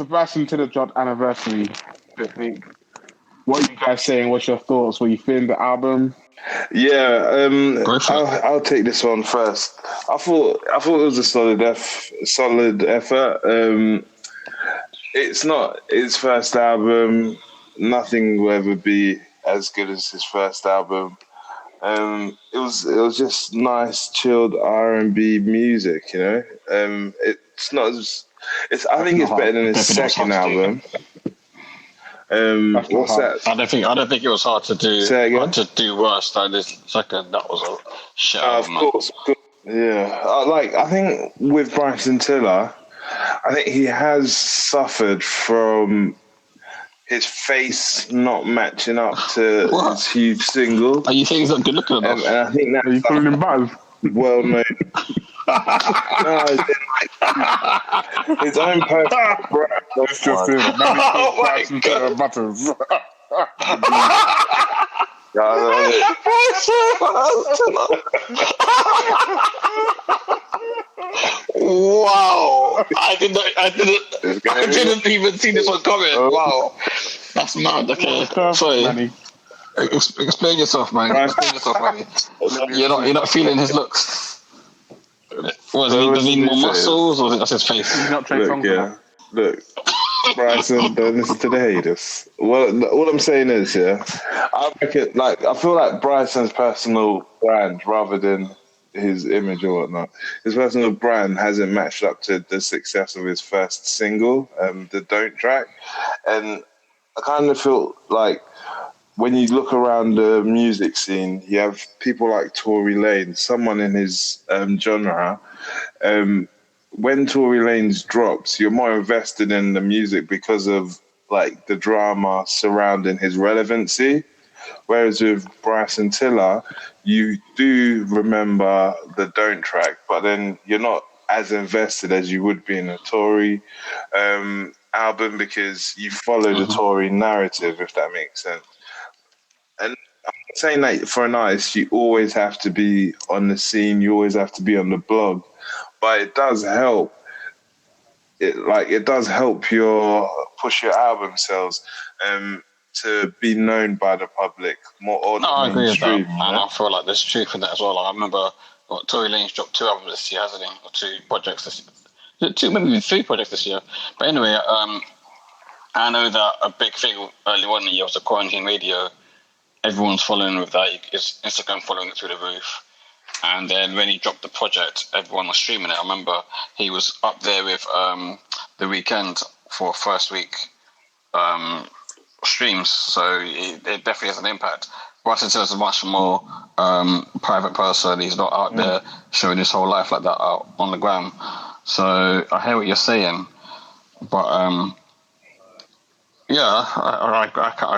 the Bryson Tiller dropped anniversary this week. What are you guys saying? What's your thoughts? What you feeling the album? Yeah, I'll take this one first. I thought it was a solid effort. It's not his first album. Nothing will ever be as good as his first album. It was just nice, chilled R&B music. You know, it's not as I think it's better than his second album. What's that? I don't think it was hard to do. Hard to do worse than this second. That was a shit album. Of course. Yeah, I think with Bryson Tiller, I think he has suffered from his face not matching up to his huge single. Are you saying he's not good looking enough? And I think that's Are you calling him Buzz? Well known. No, his own personal brand. That's just it. Bryson Tiller buttons. Wow! I didn't even see this one coming. Wow, that's mad. Okay, sorry. Explain yourself, man. You're not feeling his looks. Does he need more muscles, or is his face? He's not Trey Songz. Look, Bryson, don't listen to the haters. Well, all I'm saying is, I feel like Bryson's personal brand, rather than his image or whatnot, his personal brand hasn't matched up to the success of his first single, the Don't track. And I kind of feel like when you look around the music scene, you have people like Tory Lanez, someone in his genre. When Tory Lanez drops, you're more invested in the music because of like the drama surrounding his relevancy. Whereas with Bryson Tiller, you do remember the Don't track, but then you're not as invested as you would be in a Tory album because you follow the Tory narrative, if that makes sense. And I'm not saying that for an artist, you always have to be on the scene, you always have to be on the blog, but it does help. It does help push your album sales to be known by the public more. I agree with that, and I feel like there's truth in that as well. Like, I remember Tory Lanez dropped 2 albums this year, hasn't he? Or 2 projects this year. 2, maybe 3 projects this year. But anyway, I know that a big thing early on in the year was the quarantine radio. Everyone's following with that. It's Instagram following it through the roof. And then when he dropped the project, everyone was streaming it. I remember he was up there with The Weeknd for first week streams. So it definitely has an impact. Bryson Tiller's a much more private person. He's not out there showing his whole life like that out on the gram. So I hear what you're saying. But I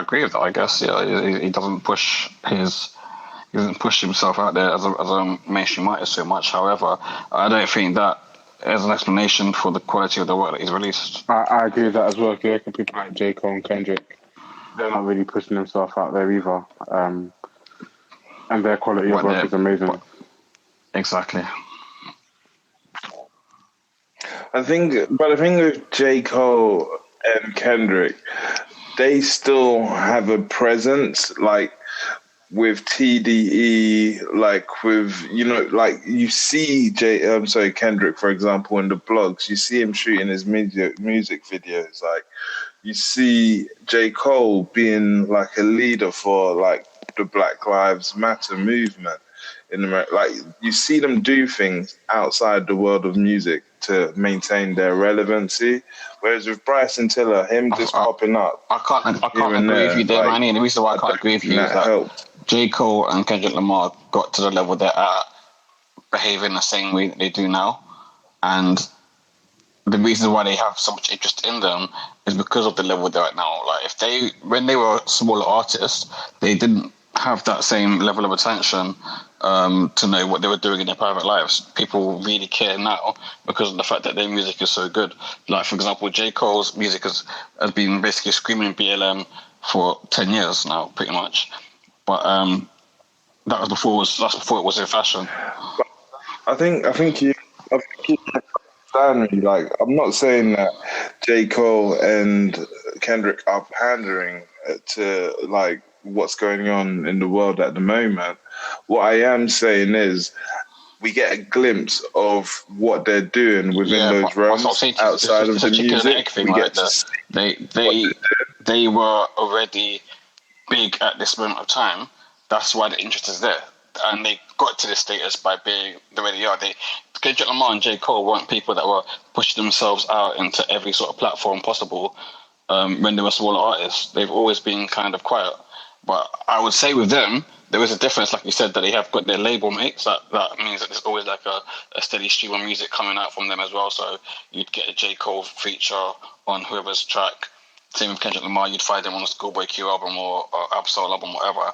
agree with that, I guess. Yeah, he doesn't push himself out there as a mainstream artist so much. However, I don't think that is an explanation for the quality of the work that he's released. I agree with that as well. People like J. Cole and Kendrick, they're not really pushing themselves out there either. And their quality of work is amazing. Exactly. I think with J. Cole and Kendrick, they still have a presence, like with TDE, like with, you see Kendrick, for example, in the blogs, you see him shooting his music videos, like you see J. Cole being like a leader for like the Black Lives Matter movement in America. Like you see them do things outside the world of music to maintain their relevancy. Whereas with Bryson Tiller, him just popping up. I can't agree with you there, Manny. And the reason why I can't agree with you is that J. Cole and Kendrick Lamar got to the level they're at, behaving the same way that they do now. And the reason why they have so much interest in them is because of the level they're at now. Like when they were smaller artists, they didn't have that same level of attention to know what they were doing in their private lives. People really care now because of the fact that their music is so good. Like, for example, J. Cole's music has been basically screaming BLM for 10 years now, pretty much. But that's before it was in fashion. I think you understand me. Like, I'm not saying that J. Cole and Kendrick are pandering to like what's going on in the world at the moment. What I am saying is, we get a glimpse of what they're doing within those realms outside of the music. We get to see they were already big at this moment of time. That's why the interest is there, and they got to this status by being the way they are. Kendrick Lamar and J. Cole weren't people that were pushing themselves out into every sort of platform possible when they were smaller artists. They've always been kind of quiet. But I would say with them, there is a difference, like you said, that they have got their label mates. That means that there's always like a steady stream of music coming out from them as well. So you'd get a J. Cole feature on whoever's track. Same with Kendrick Lamar, you'd find them on a Schoolboy Q album or Absol album, whatever.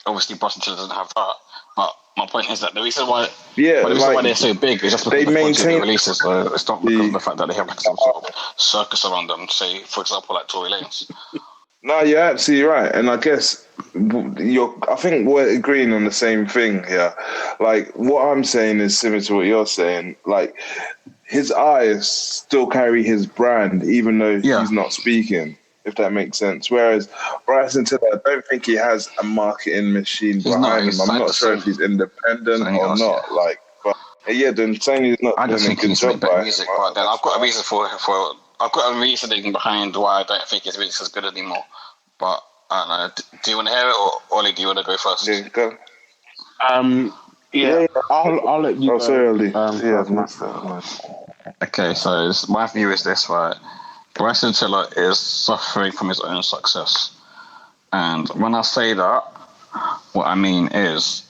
Obviously, Bryson Tiller doesn't have that. But my point is that the reason why they're so big is just because they maintain releases. So it's not because of the fact that they have like some sort of circus around them. Say, for example, like Tory Lanez. No, you're absolutely right, and I guess I think we're agreeing on the same thing here. Like, what I'm saying is similar to what you're saying. Like, his eyes still carry his brand, even though he's not speaking. If that makes sense. Whereas Bryson Tiller, I don't think he has a marketing machine behind him. I'm not sure if he's independent or not. Yeah. Like, but then Sony's not. I just think he's making better music, but then I've got a reason I've got a reasoning behind why I don't think his music's as good anymore. But I don't know. Do you want to hear it, or Ollie? Do you want to go first? Yeah, go. I'll let you. Oh, sorry, Ollie. Okay, so my view is this, right? Bryson Tiller is suffering from his own success. And when I say that, what I mean is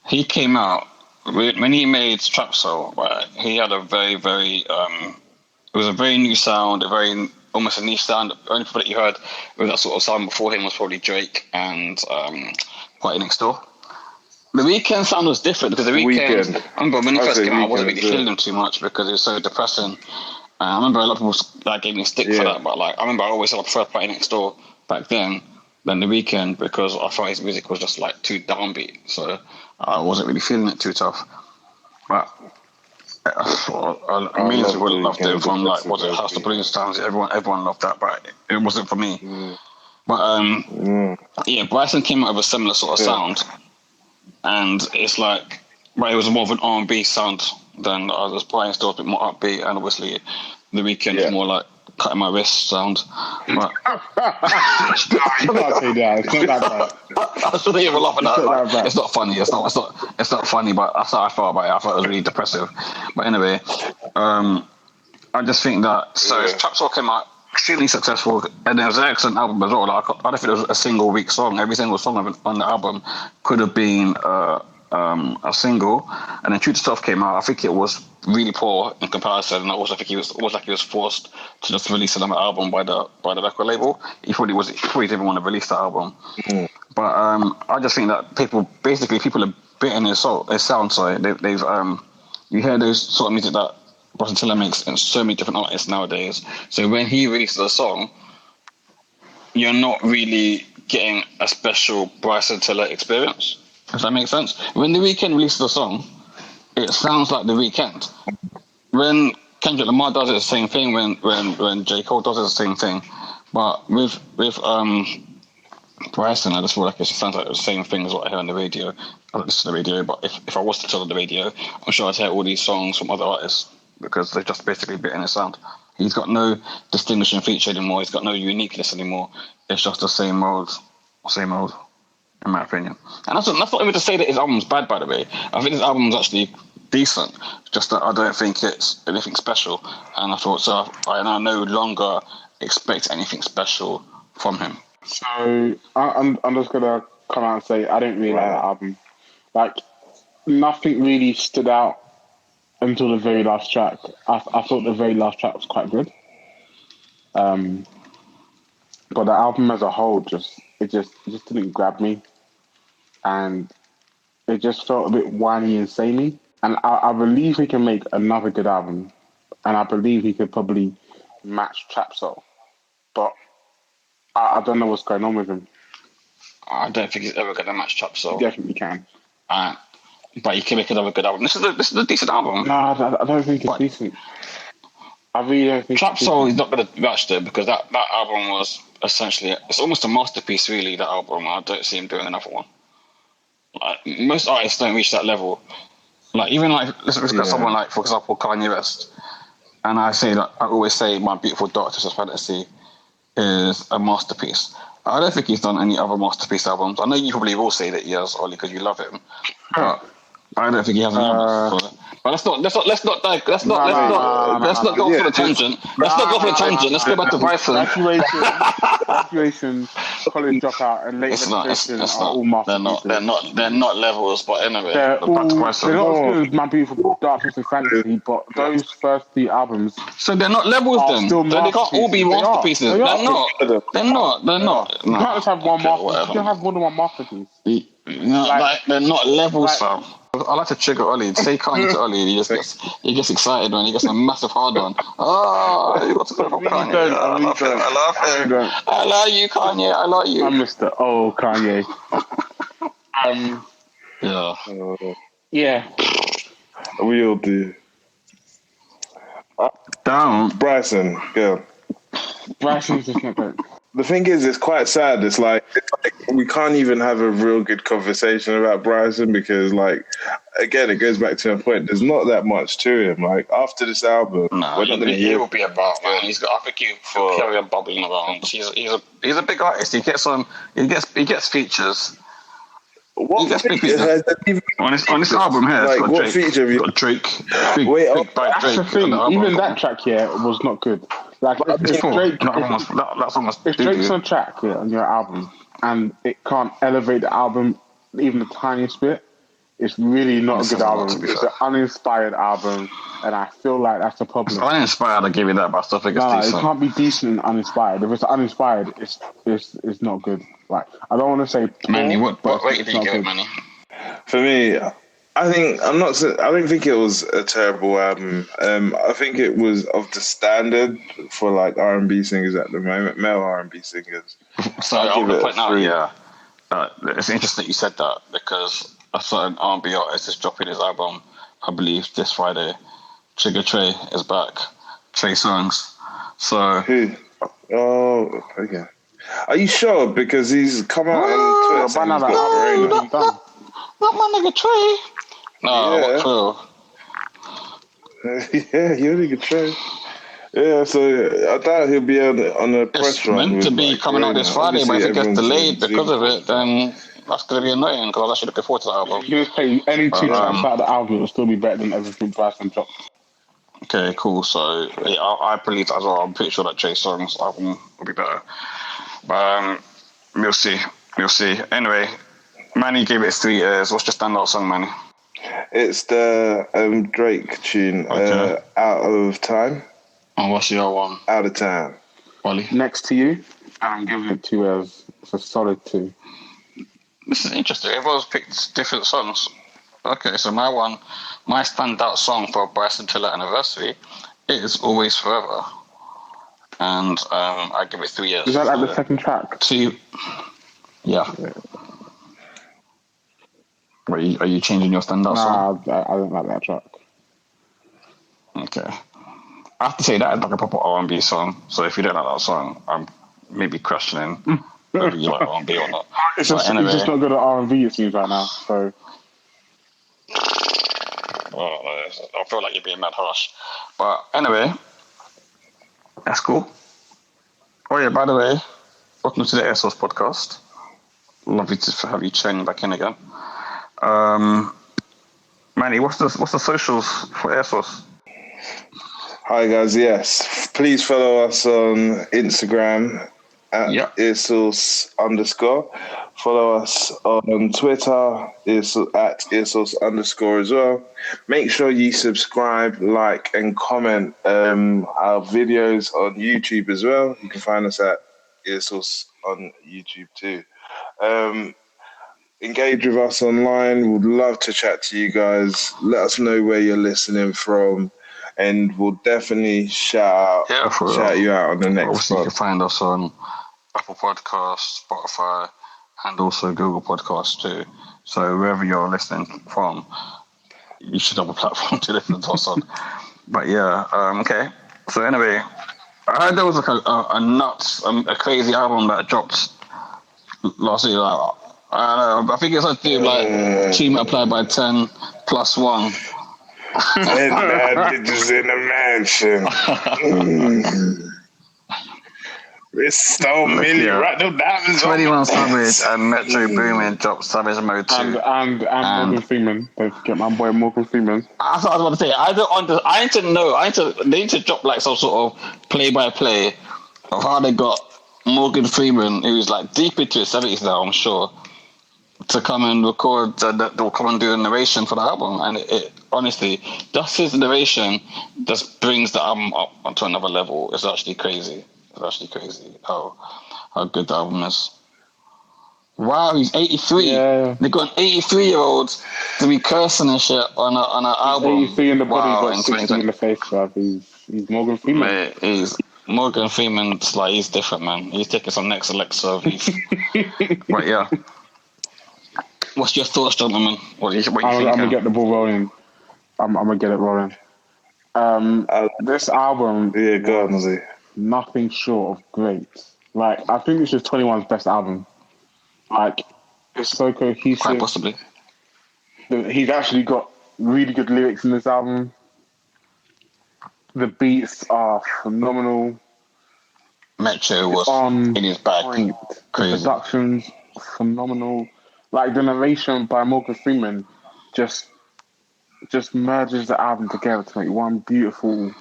he came out, when he made Trap Soul, right, he had a very, very, it was a very new sound, almost a niche sound. The only people that you heard with that sort of sound before him was probably Drake and Party Next Door. The Weeknd sound was different because the Weeknd, I remember when he first came out, I wasn't really feeling him too much because it was so depressing. I remember a lot of people gave me stick for that, but I remember I always said I preferred Party Next Door back then than The Weeknd because I thought his music was just like too downbeat, so I wasn't really feeling it too tough. But millions would have loved it from House of Blues times. Everyone loved that, but it wasn't for me. But Bryson came out with a similar sort of sound, and it's like, it was more of an R&B sound than others. Brian still a bit more upbeat, and obviously The Weeknd is more like cutting my wrist sound. But I'm still even laughing at it. It's not funny. It's not funny. But that's how I felt about it. I thought it was really depressive. But anyway, I just think that Trap Soul came out extremely successful, and it was an excellent album as well. Like, I don't think it was a single weak song. Every single song on the album could have been a single, and then True to Stuff came out. I think it was really poor in comparison, and I also think he was forced to just release another album by the record label. He probably didn't want to release that album. But I just think that people are bitten his sound. Sorry, they've you hear those sort of music that Bryson Tiller makes and so many different artists nowadays. So when he releases a song, you're not really getting a special Bryson Tiller experience. Does that make sense? When The Weeknd releases a song, it sounds like The Weeknd. When Kendrick Lamar does it, the same thing. When J. Cole does it, the same thing. But with Bryson, I just feel like it sounds like the same thing as what I hear on the radio. I don't listen to the radio, but if I was to turn on the radio, I'm sure I'd hear all these songs from other artists because they're just basically bitten his sound. He's got no distinguishing feature anymore. He's got no uniqueness anymore. It's just the same old, in my opinion. And that's not even to say that his album's bad, by the way. I think his album's actually decent, just that I don't think it's anything special. And I thought, so I no longer expect anything special from him. So I'm just going to come out and say I don't really like that album. Like, nothing really stood out until the very last track. I thought the very last track was quite good. But the album as a whole just didn't grab me. And it just felt a bit whiny and samey. And I believe he can make another good album. And I believe he could probably match Trap Soul. But I don't know what's going on with him. I don't think he's ever going to match Trap Soul. He definitely can. but you can make another good album. This is a decent album. No, I don't think it's decent. I really don't think Trap Soul is not going to match there because that album was essentially, it's almost a masterpiece, really, that album. I don't see him doing another one. Like, most artists don't reach that level. Like, even like, let's look at someone like, for example, Kanye West. And I always say My Beautiful Dark Twisted Fantasy is a masterpiece. I don't think he's done any other masterpiece albums. I know you probably will say that he has, Ollie, because you love him. But I don't think he has any others. But let's not go for the tangent. Let's not go for the tangent. Let's go back to Bryson. Graduation, college dropout, and late registration are all masterpieces. They're not levels, but anyway. They're not as good as My Beautiful Dark Twisted Fantasy, but those first 3 albums. So they're not levels then. So they can't all be masterpieces. They're not. You can't just have one masterpiece. You can have more than one masterpiece. They're not levels, fam. I like to trigger Ollie. Say Kanye to Ollie, he gets excited when he gets a massive hard on. Oh, you got to go from Kanye. I love him. I love you, Kanye. I love you. I'm Mr. Oh, Kanye. Yeah. We all do. Down. Bryson, go. Bryson's just not good. The thing is, it's quite sad. It's like we can't even have a real good conversation about Bryson because, like, again, it goes back to my point. There's not that much to him. Like, after this album, we're not going to hear. He will be about, man. I think he'll carry on bubbling around. He's a big artist. He gets features. What feature on this album here? Like, what feature have you got? Drake. That's the thing. Even that track here was not good. Like, if Drake's on track on your album and it can't elevate the album even the tiniest bit, it's really not a good album. It's an uninspired album, and I feel like that's a problem. It's uninspired, I give you that, but I still think it's decent. It can't be decent and uninspired. If it's uninspired, it's not good. Like, I don't want to say Manny, what rate did you give it, Manny? For me, I don't think it was a terrible album. I think it was of the standard for like R&B singers at the moment, male R&B singers. So I'll give it a 3. It's interesting that you said that because a certain R&B artist is dropping his album, I believe, this Friday. Trigger Trey is back. Trey Songz. So who? Oh, okay. Are you sure? Because he's come out on Twitter. Not my nigga Trey. No, what Trey? Yeah, your nigga Trey. Yeah, so I doubt he'll be on a press run. It's meant to be coming out this Friday, but if it gets delayed because of it, then that's going to be annoying because I was actually looking forward to the album. You can say any 2 tracks out of the album will still be better than everything Bryson dropped. Okay, cool. So yeah, I believe that as well. I'm pretty sure that Trey Songz album will be better. But we'll see. Anyway, Manny gave it 3 years. What's your standout song, Manny? It's the Drake tune, Out of Time. And what's your one? Out of Time. Wally? Next to You. I'm giving it 2 years. It's a solid 2. This is interesting. Everyone's picked different songs. Okay, so my standout song for Bryson Tiller anniversary is Always Forever. And I give it 3 years. Is that like the second track? 2. Yeah. Are you changing your standout song? I don't like that track. Okay. I have to say that is like a proper R&B song. So if you don't like that song, I'm maybe questioning whether you like R&B or not. It's just not good at R&B, it seems right now. So. Well, I feel like you're being mad harsh. But anyway, that's cool. Oh yeah, by the way, welcome to the EarSauce podcast. Lovely to have you tuning back in again. Manny, what's the socials for EarSauce? Hi guys, yes. Please follow us on Instagram at EarSauce_. Follow us on Twitter at EarSauce_ as well. Make sure you subscribe, like, and comment our videos on YouTube as well. You can find us at EarSauce on YouTube too. Engage with us online. We'd love to chat to you guys. Let us know where you're listening from, and we'll definitely shout you out on the next Obviously, you can find us on Apple Podcasts, Spotify, and also Google Podcasts too. So wherever you're listening from, you should have a platform to listen to us on. But yeah, okay. So anyway, I heard there was like a nuts, a crazy album that dropped last year. Like, I think it's like like 2 multiplied by 10 plus 1. And that bitches in the mansion. It's so many right them diamonds. 21 Savage and Metro Boomin dropped Savage Mode 2. And Morgan Freeman. Don't forget my boy Morgan Freeman. That's what I was about to say. I need to know. They need to drop like some sort of play-by-play of how they got Morgan Freeman, who's like deep into his 70s now, I'm sure, to come and record, they'll come and do the narration for the album. And it honestly, just his narration just brings the album up onto another level. It's actually crazy. How good the album is. Wow, he's 83. Yeah. They got an 83-year-old to be cursing and shit on an album. 83 in the body, got 60 in the face, bro. He's Morgan Freeman. Mate, he's Morgan Freeman's like, he's different, man. He's taking some next Alexa. But yeah. What's your thoughts, gentlemen? What you think? I'm gonna get the ball rolling. I'm gonna get it rolling. This album, go on, Ozzy. Nothing short of great. Like, I think this is 21's best album. Like, it's so cohesive. Quite possibly. He's actually got really good lyrics in this album. The beats are phenomenal. Metro was in his bag. Crazy. The production's phenomenal. Like, the narration by Morgan Freeman just merges the album together to make one beautiful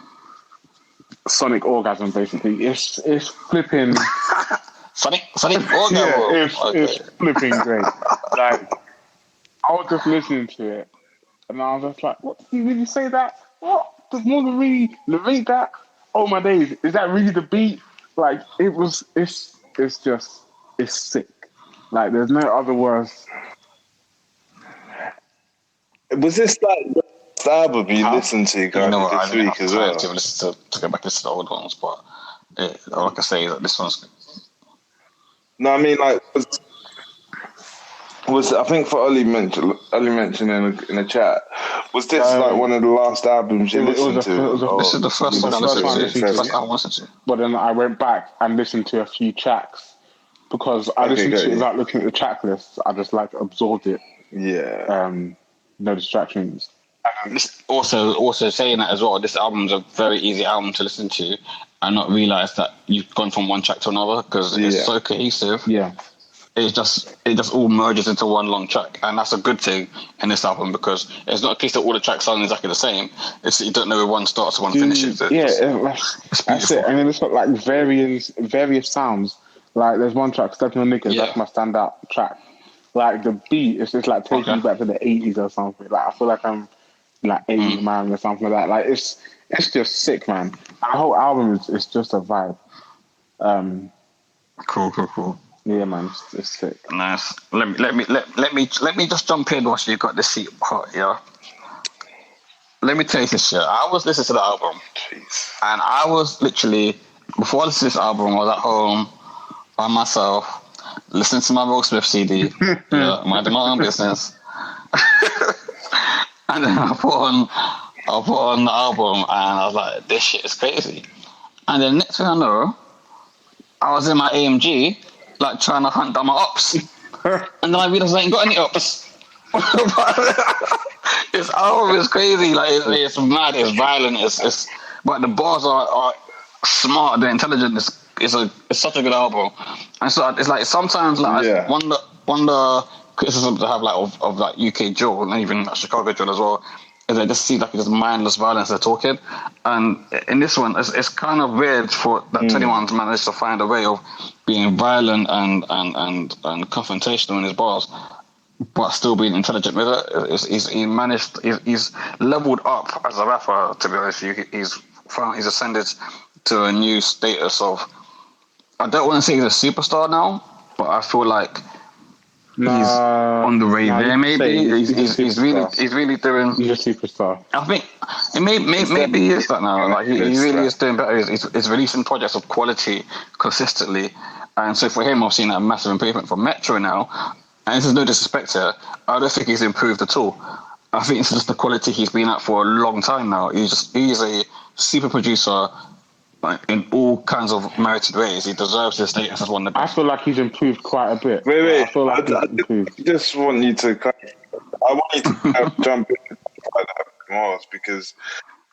sonic orgasm, basically. It's flipping sonic orgasm. Yeah, it's flipping great. Like, I was just listening to it and I was just like, what, did he really say that? What? Does Morgan really narrate that? Oh my days, is that really the beat? Like, it's sick. Like, there's no other words. Was this like the album you listened to kind of this week as well? To go back to the old ones, but like I say, this one's. No, I mean, like, was I think for Ollie mentioned in the chat, was this like one of the last albums you listened to? This is the first one I listened to. But then I went back and listened to a few tracks because I listened to it without looking at the track list. I just like absorbed it. Yeah. No distractions. Also saying that as well, this album's a very easy album to listen to and not realise that you've gone from one track to another because it's so cohesive. Yeah. It just all merges into one long track, and that's a good thing in this album because it's not a case that all the tracks sound exactly the same. It's you don't know where one starts and one finishes. That's it. And then it's got like various sounds. Like there's one track, Stepping on Niggas, that's my standout track. Like the beat, it's just like taking me back to the 80s or something. Like I feel like I'm like 80s man or something like that. Like it's just sick, man. The whole album is just a vibe. Cool. Yeah, man, it's sick. Nice. Let me just jump in whilst you got the seat hot. Yeah. Let me tell you this shit. I was listening to the album, and I was literally before I listened to this album, I was at home by myself. Listening to my Will Smith CD, minding my own business, and then I put on the album, and I was like, "This shit is crazy." And then next thing I know, I was in my AMG, like trying to hunt down my ops, and then I realized I ain't got any ops. This album is crazy, like it's mad, it's violent, it's but the bars are smart, they're intelligent. It's such a good album, and so it's like sometimes like I wonder criticism to have like of like UK drill and even like Chicago drill as well is they just see like it's mindless violence they're talking, and in this one it's kind of weird for that 21's managed to find a way of being violent and confrontational in his bars, but still being intelligent with it. He's leveled up as a rapper. To be honest, he's ascended to a new status of. I don't want to say he's a superstar now, but I feel like he's on the way there. Maybe he's really doing. He's a superstar. I think maybe he is that now. Like he really is doing better. He's releasing projects of quality consistently, and so for him, I've seen a massive improvement from Metro now. and this is no disrespect here, I don't think he's improved at all. I think it's just the quality he's been at for a long time now. He's a super producer, like in all kinds of merited ways. He deserves his status as one of the best. I feel like he's improved quite a bit. Wait. I feel like he's improved. I just want you to jump in more because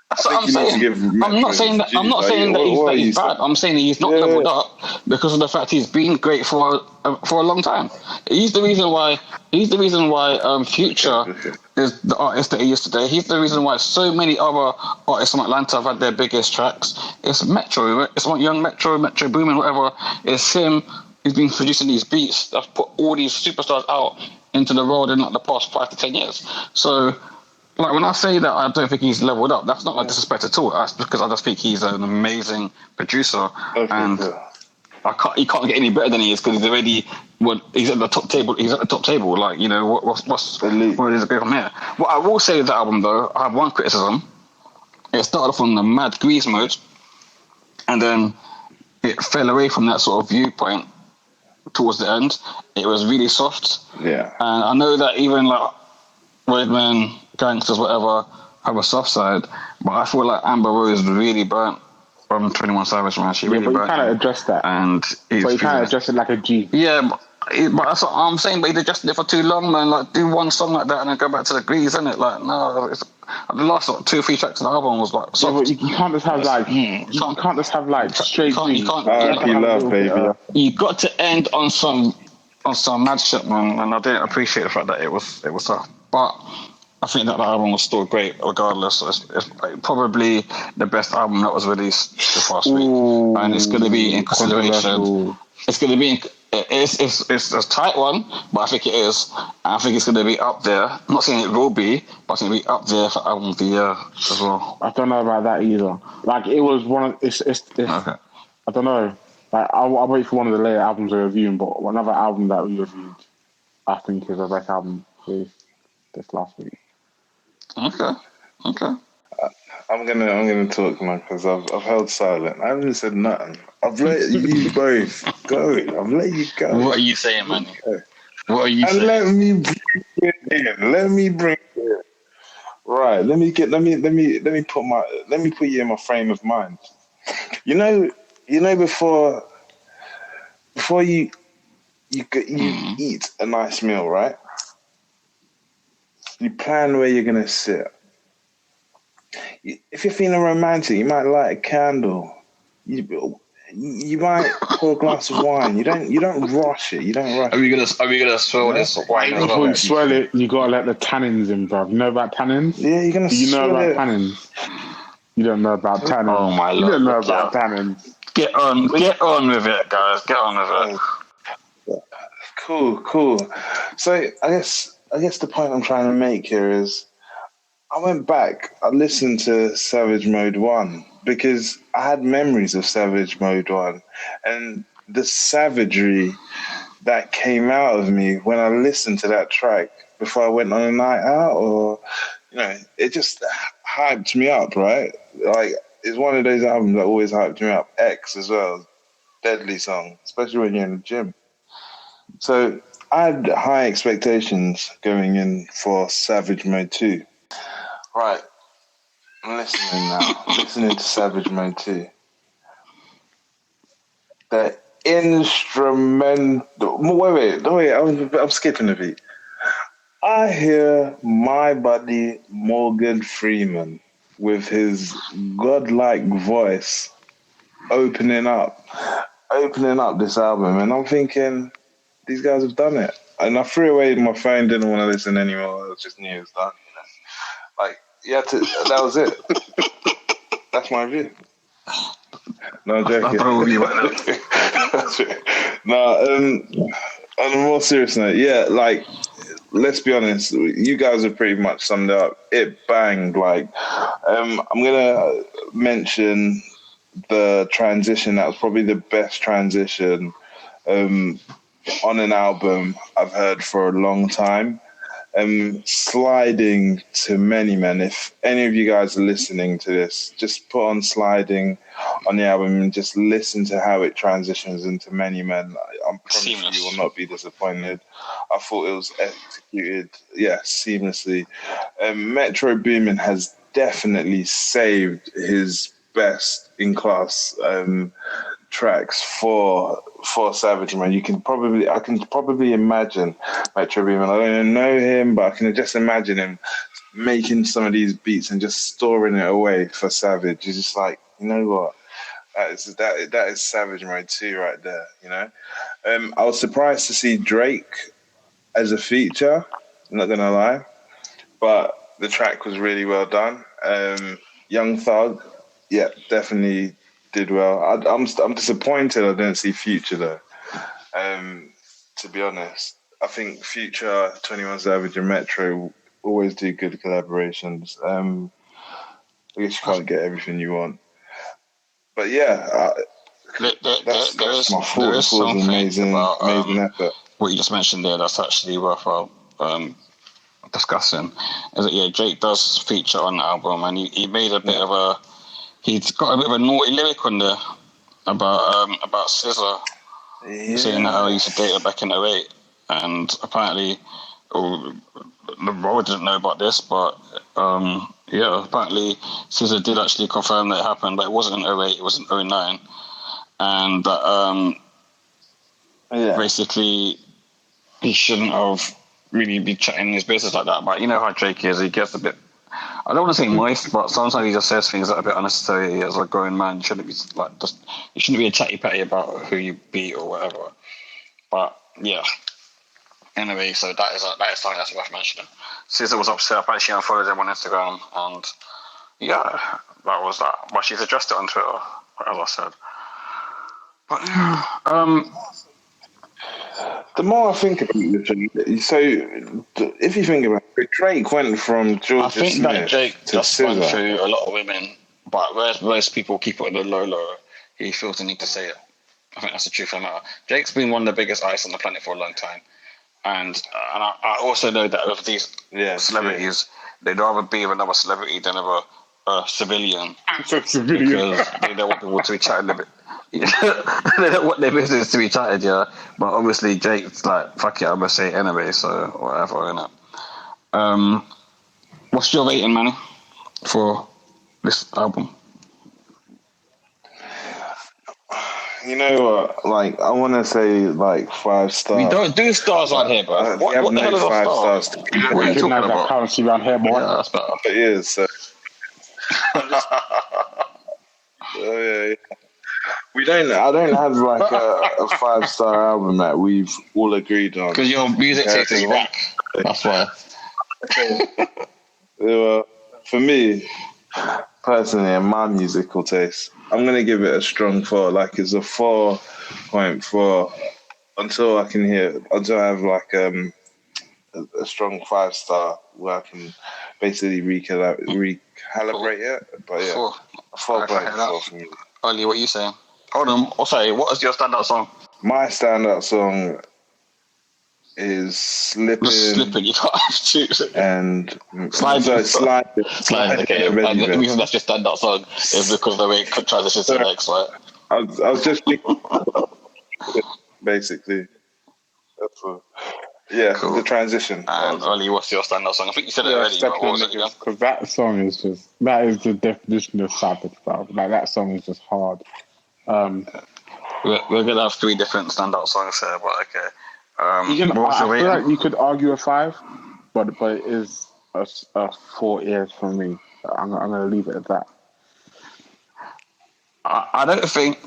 that's what I'm saying. I'm not saying that he's bad. I'm saying that he's not leveled up because of the fact he's been great for a long time. He's the reason why Future is the artist that he is today. He's the reason why so many other artists from Atlanta have had their biggest tracks. It's Metro. It's Young Metro Boomin, whatever. It's him. He's been producing these beats that's put all these superstars out into the world in like the past 5 to 10 years. So, like when I say that I don't think he's leveled up, that's not like disrespect at all. That's because I just think he's an amazing producer, and he can't get any better than he is because he's at the top table. He's at the top table. Like, you know, what is it go from here? What I will say with the album though, I have one criticism. It started off on the mad grease mode, and then it fell away from that sort of viewpoint towards the end. It was really soft. Yeah, and I know that even like Redman, Gangsters, whatever, have a soft side, but I feel like Amber Rose really burnt from 21 Savage, man. She really burnt. But he kind of addressed that. And he kind of addressed it like a G. Yeah, but that's what I'm saying. But he adjusted it for too long, man. Like, do one song like that and then go back to the grease, isn't it? Like, no, the last 2 or 3 tracks of the album was like soft. Yeah, but you can't just have like you can't just have like straight G. Love, baby. You got to end on some mad shit, man. And I didn't appreciate the fact that it was soft, but I think that the album was still great, regardless. It's probably the best album that was released this past week, and it's going to be in consideration. It's going to be it's a tight one, but I think it is. I think it's going to be up there. I'm not saying it will be, but it's going to be up there for album of the year as well. I don't know about that either. Like, it was one of it's okay. I don't know. Like, I'll wait for one of the later albums we're reviewing, but another album that we reviewed, I think, is the best album released this last week. Okay. I'm gonna talk, man, because I've held silent. I haven't said nothing. I've let you both go. I've let you go. What are you saying, man? What are you saying? And let me bring it in. Right. Let me put you in my frame of mind. You know, before you eat a nice meal, right? You plan where you're gonna sit. If you're feeling romantic, you might light a candle. You might pour a glass of wine. You don't rush it. You don't rush. Are we gonna swirl this wine? Before you swirl it, you gotta let the tannins in, bro. You know about tannins? Yeah, you're gonna. You know about tannins. You don't know about tannins. Oh my lord! You don't know about tannins. Get on with it, guys. Get on with it. Cool. So I guess the point I'm trying to make here is, I went back, I listened to Savage Mode 1 because I had memories of Savage Mode 1 and the savagery that came out of me when I listened to that track before I went on a night out, or, you know, it just hyped me up, right? Like, it's one of those albums that always hyped me up. X as well, deadly song, especially when you're in the gym. So I had high expectations going in for Savage Mode 2. Right, I'm listening now. Listening to Savage Mode 2. The instrumental. Wait. I'm skipping a beat. I hear my buddy Morgan Freeman with his godlike voice opening up this album, and I'm thinking, these guys have done it. And I threw away my phone, didn't want to listen anymore. I just knew it was done. Like, that was it. That's my view. No, I'm joking. No, on a more serious note, yeah, like, let's be honest, you guys have pretty much summed it up. It banged. Like, I'm gonna mention the transition. That was probably the best transition on an album I've heard for a long time. Sliding to Many Men. If any of you guys are listening to this, just put on Sliding on the album and just listen to how it transitions into Many Men. I'm promise you will not be disappointed. I thought it was executed, seamlessly. Metro Boomin has definitely saved his best in class tracks for Savage, man. I can probably imagine Metro Boomin. I don't even know him, but I can just imagine him making some of these beats and just storing it away for Savage. He's just like, you know what? That is Savage Mode 2 right there, you know? I was surprised to see Drake as a feature, I'm not gonna lie, but the track was really well done. Young Thug, definitely did well. I'm disappointed I didn't see Future though. To be honest, I think Future, 21 Savage, and Metro always do good collaborations. I guess you can't get everything you want, but that's my fault. There is something amazing effort. What you just mentioned there. That's actually worthwhile discussing. Is that Drake does feature on the album, and he made a bit of a. He's got a bit of a naughty lyric on there about SZA, saying how he used to date her back in 2008, and apparently, the world didn't know about this, but apparently SZA did actually confirm that it happened, but it wasn't in 2008, it was in 2009, and basically he shouldn't have really be chatting his business like that. But you know how Drake is, he gets a bit. I don't want to say moist, but sometimes he just says things that are a bit unnecessary. As a grown man, you shouldn't be be a chatty patty about who you beat or whatever. But anyway, so that is something that's worth mentioning. SZA was upset. Apparently, she unfollowed him on Instagram, and that was that. But she's addressed it on Twitter, as I said. But the more I think about it, so if you think about it, Drake went from Georgia I think Smith that Drake to just SZA. went through a lot of women, but whereas most people keep it on the low, he feels the need to say it. I think that's the truth of the matter. Drake's been one of the biggest artists on the planet for a long time, and I also know that with these celebrities, they'd rather be with another celebrity than with a civilian. Because they don't want people to be chatting a bit. They don't want their business to be chatted, but obviously Drake's like, fuck it, I'm gonna say it anyway, so whatever, innit? What's your rating, Manny, for this album? You know what? Like, I want to say like 5 stars. We don't do stars on here, bro. What the hell is a 5 star? stars. What are you talking about? Currency around here, boy. Yeah, that's better. It is. So. I don't have like a 5-star album that we've all agreed on. Because your music taste is whack. That's why. Well, for me, personally, and my musical taste, I'm going to give it a strong 4. Like, it's a 4.4 until I have like a strong 5-star where I can basically recalibrate it. But 4.4 for me. Ollie, what are you saying? Hold on. Oh, sorry, what is your standout song? My standout song is Slippin'. You can't have to. And Sliding. Okay. And the reason that's your standout song is because the way it transitions to the next, right? I was just thinking, basically. That's all. Yeah, cool. The transition. And Ollie, what's your standout song? I think you said it already. Because that song is the definition of Savage, bro. Like, that song is just hard. We're gonna have 3 different standout songs here, but okay. I feel like you could argue a 5, but it is a 4 ears for me. I'm gonna leave it at that. I don't think.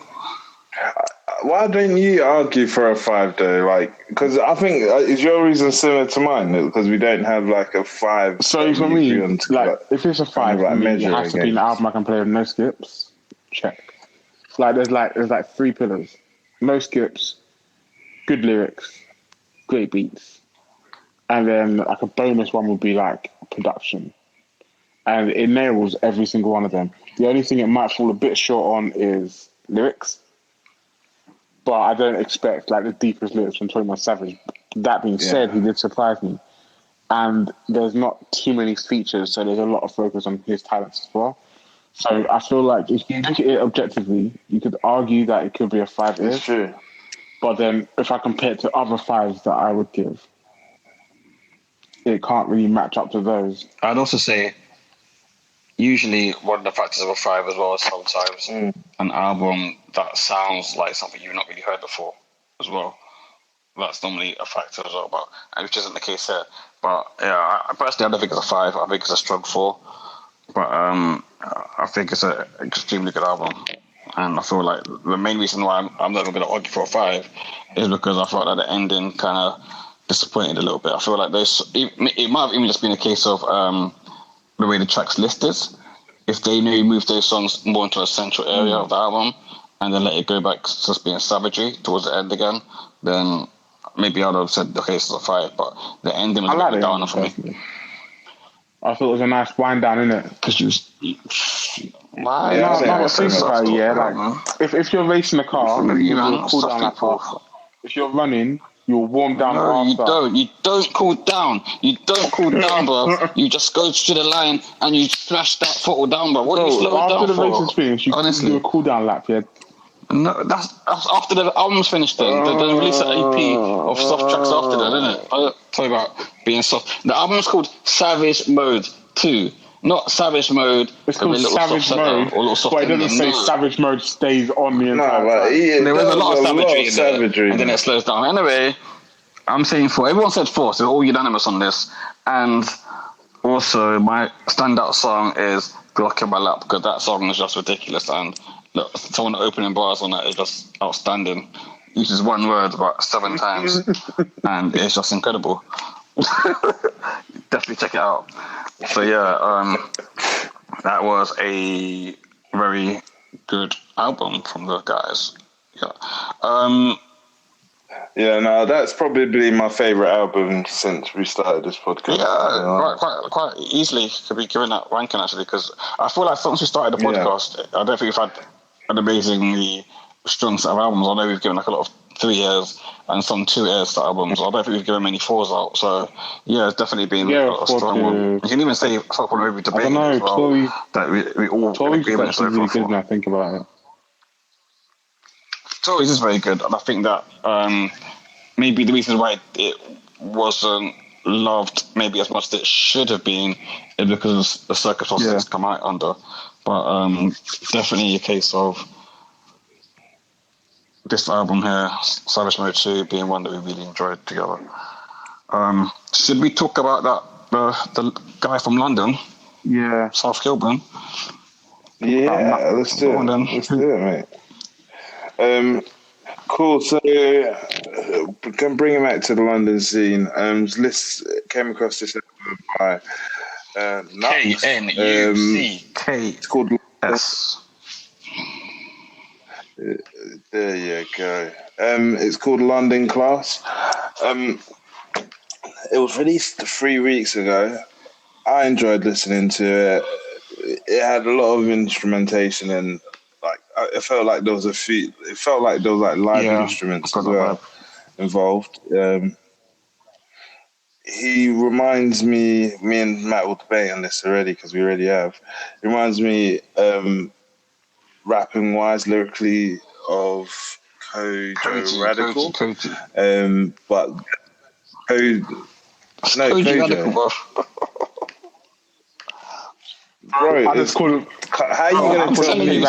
Why don't you argue for a 5 though? Like, because I think is your reason similar to mine? Because we don't have like a 5. So for me, like if it's a 5, it has to be an album I can play with no skips. Check. Like there's 3 pillars: no skips, good lyrics, great beats, and then like a bonus one would be like production, and it nails every single one of them. The only thing it might fall a bit short on is lyrics. But I don't expect like the deepest lyrics from 21 Savage. That being said, he did surprise me. and there's not too many features, so there's a lot of focus on his talents as well. So I feel like if you look at it objectively, you could argue that it could be a 5. It's true. But then if I compare it to other 5s that I would give, it can't really match up to those. I'd also say usually one of the factors of a 5 as well is sometimes an album that sounds like something you've not really heard before as well. That's normally a factor as well, but which isn't the case here. But yeah, I personally don't think it's a 5. I think it's a strong 4. But I think it's an extremely good album. And I feel like the main reason why I'm never going to argue for a 5 is because I felt like the ending kind of disappointed a little bit. I feel like it might have even just been a case of the way the track's listed. If they maybe moved those songs more into a central area of the album and then let it go back to just being savagery towards the end again, then maybe I'd have said, okay, this is a 5. But the ending was a bit downer for me. I thought it was a nice wind down, innit? Because if you're racing a car, you'll cool down like after. If you're running, you'll warm down after. You don't cool down. You don't cool down, bro. You just go to the line and you smash that throttle down, bro. What are you slowing down for? After the race is finished, you do a cool down lap, yeah. No, that's after the album's finished. Then they release an EP of soft tracks after that, isn't it? I talk about being soft. The album's called Savage Mode 2, not Savage Mode. It's called Savage Mode, but it doesn't say Savage Mode stays on the entire time. There was a lot of savagery in there, and then it slows down. Anyway, I'm saying 4. Everyone said 4, so we're all unanimous on this. And also, my standout song is Glock in My Lap, because that song is just ridiculous, and look, someone opening bars on that is just outstanding. Uses one word about 7 times, and it's just incredible. Definitely check it out. So yeah, that was a very good album from the guys. Yeah. No, that's probably my favourite album since we started this podcast. Yeah, quite easily could be given that ranking actually, because I feel like since we started the podcast, I don't think we've had an amazingly strong set of albums. I know we've given like a lot of 3 years and some 2 years to albums. I don't think we've given many 4s out. So yeah, it's definitely been a strong one. You can even say something maybe debating as well. Tory, that we all Tory's actually really good when I think about it. Tory's is very good, and I think that maybe the reason why it wasn't loved maybe as much as it should have been is because of the circumstances it's come out under. But definitely a case of this album here, Savage Mode 2, being one that we really enjoyed together. Should we talk about that the guy from London? Yeah. South Kilburn? Yeah, let's do it. Let's do it, mate. Cool. So, we can bring him back to the London scene. List came across this album by Knucks. Knucks. It's called S. There you go. It's called London Class. It was released 3 weeks ago. I enjoyed listening to it. It had a lot of instrumentation and it felt like there was live instruments as well involved. He reminds me and Matt will debate on this already because we already have. He reminds me rapping wise lyrically of Kojo Radical. But Koji Radical, bro. Bro, I just call him. How are you going to tell me? I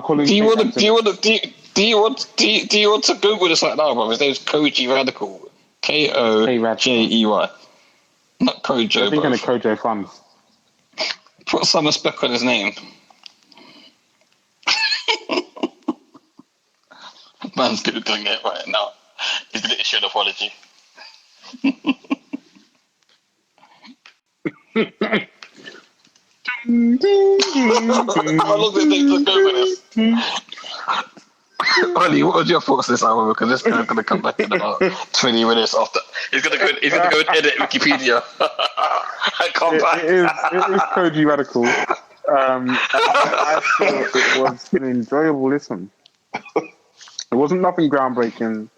call him. Do you want to Google this right now, bro? His name's Koji Radical. Kojey. Not Kojo. I'm thinking of Kojo Funds. Put some respect on his name. Man's Googling it right now. He's going to issue an apology. How long did it take to go with this? Ollie, what was your thoughts on this album? Because this guy's going to come back in about 20 minutes after. He's going to go and edit Wikipedia. And come back. It is Koji Radical. I thought it was an enjoyable listen. It wasn't nothing groundbreaking.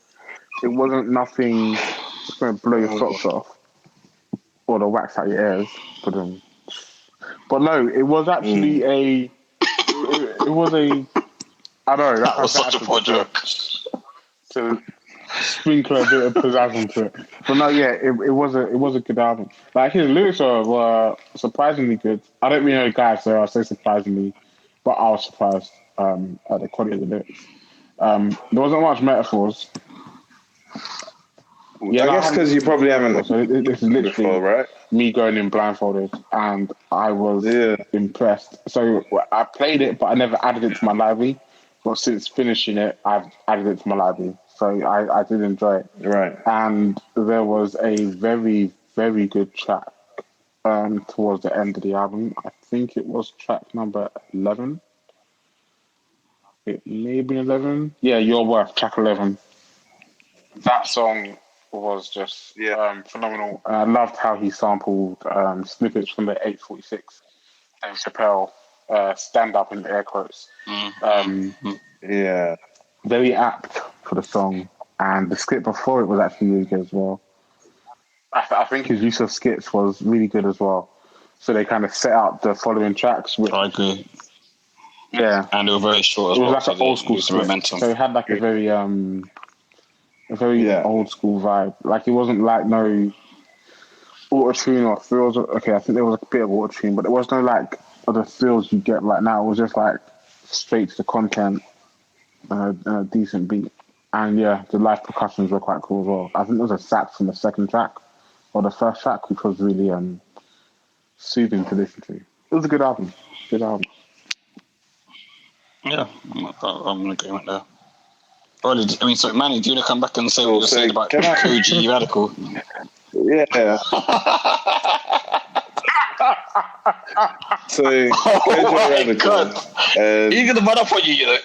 It wasn't nothing that's going to blow your socks off. or the wax out your ears. But no, it was actually it was a. I know that was such a poor joke. To sprinkle a bit of pizzazz to it, but no, yeah, it was a good album. Like his lyrics were surprisingly good. I don't really know the guy, so I say surprisingly, but I was surprised at the quality of the lyrics. There wasn't much metaphors. Yeah, I guess because you probably haven't. So this is literally before, right? Me going in blindfolded, and I was impressed. So I played it, but I never added it to my library. But since finishing it, I've added it to my library. So I did enjoy it. Right. And there was a very, very good track towards the end of the album. I think it was track number 11. It may have been 11. Yeah, Your Worth, track 11. That song was just phenomenal. I loved how he sampled snippets from the 846 Dave Chappelle stand up in air quotes. Very apt for the song, and the skit before it was actually really good as well. I think his use of skits was really good as well. So they kind of set out the following tracks. Which, I agree. Yeah, and they were very short as well. It was like an old school momentum. So it had like a very old school vibe. Like it wasn't like no auto-tune or fills. Okay, I think there was a bit of auto-tune, but there was no like other fills you get right now. It was just like straight to the content, a decent beat. And yeah, the live percussions were quite cool as well. I think there was a sax from the second track or the first track, which was really soothing to listen to. It was a good album. Yeah, I'm in agreement there. So Manny, do you want to come back and say what you're saying about Koji Radical? Yeah. So, Koji Radical. He's gonna run up on you, you know.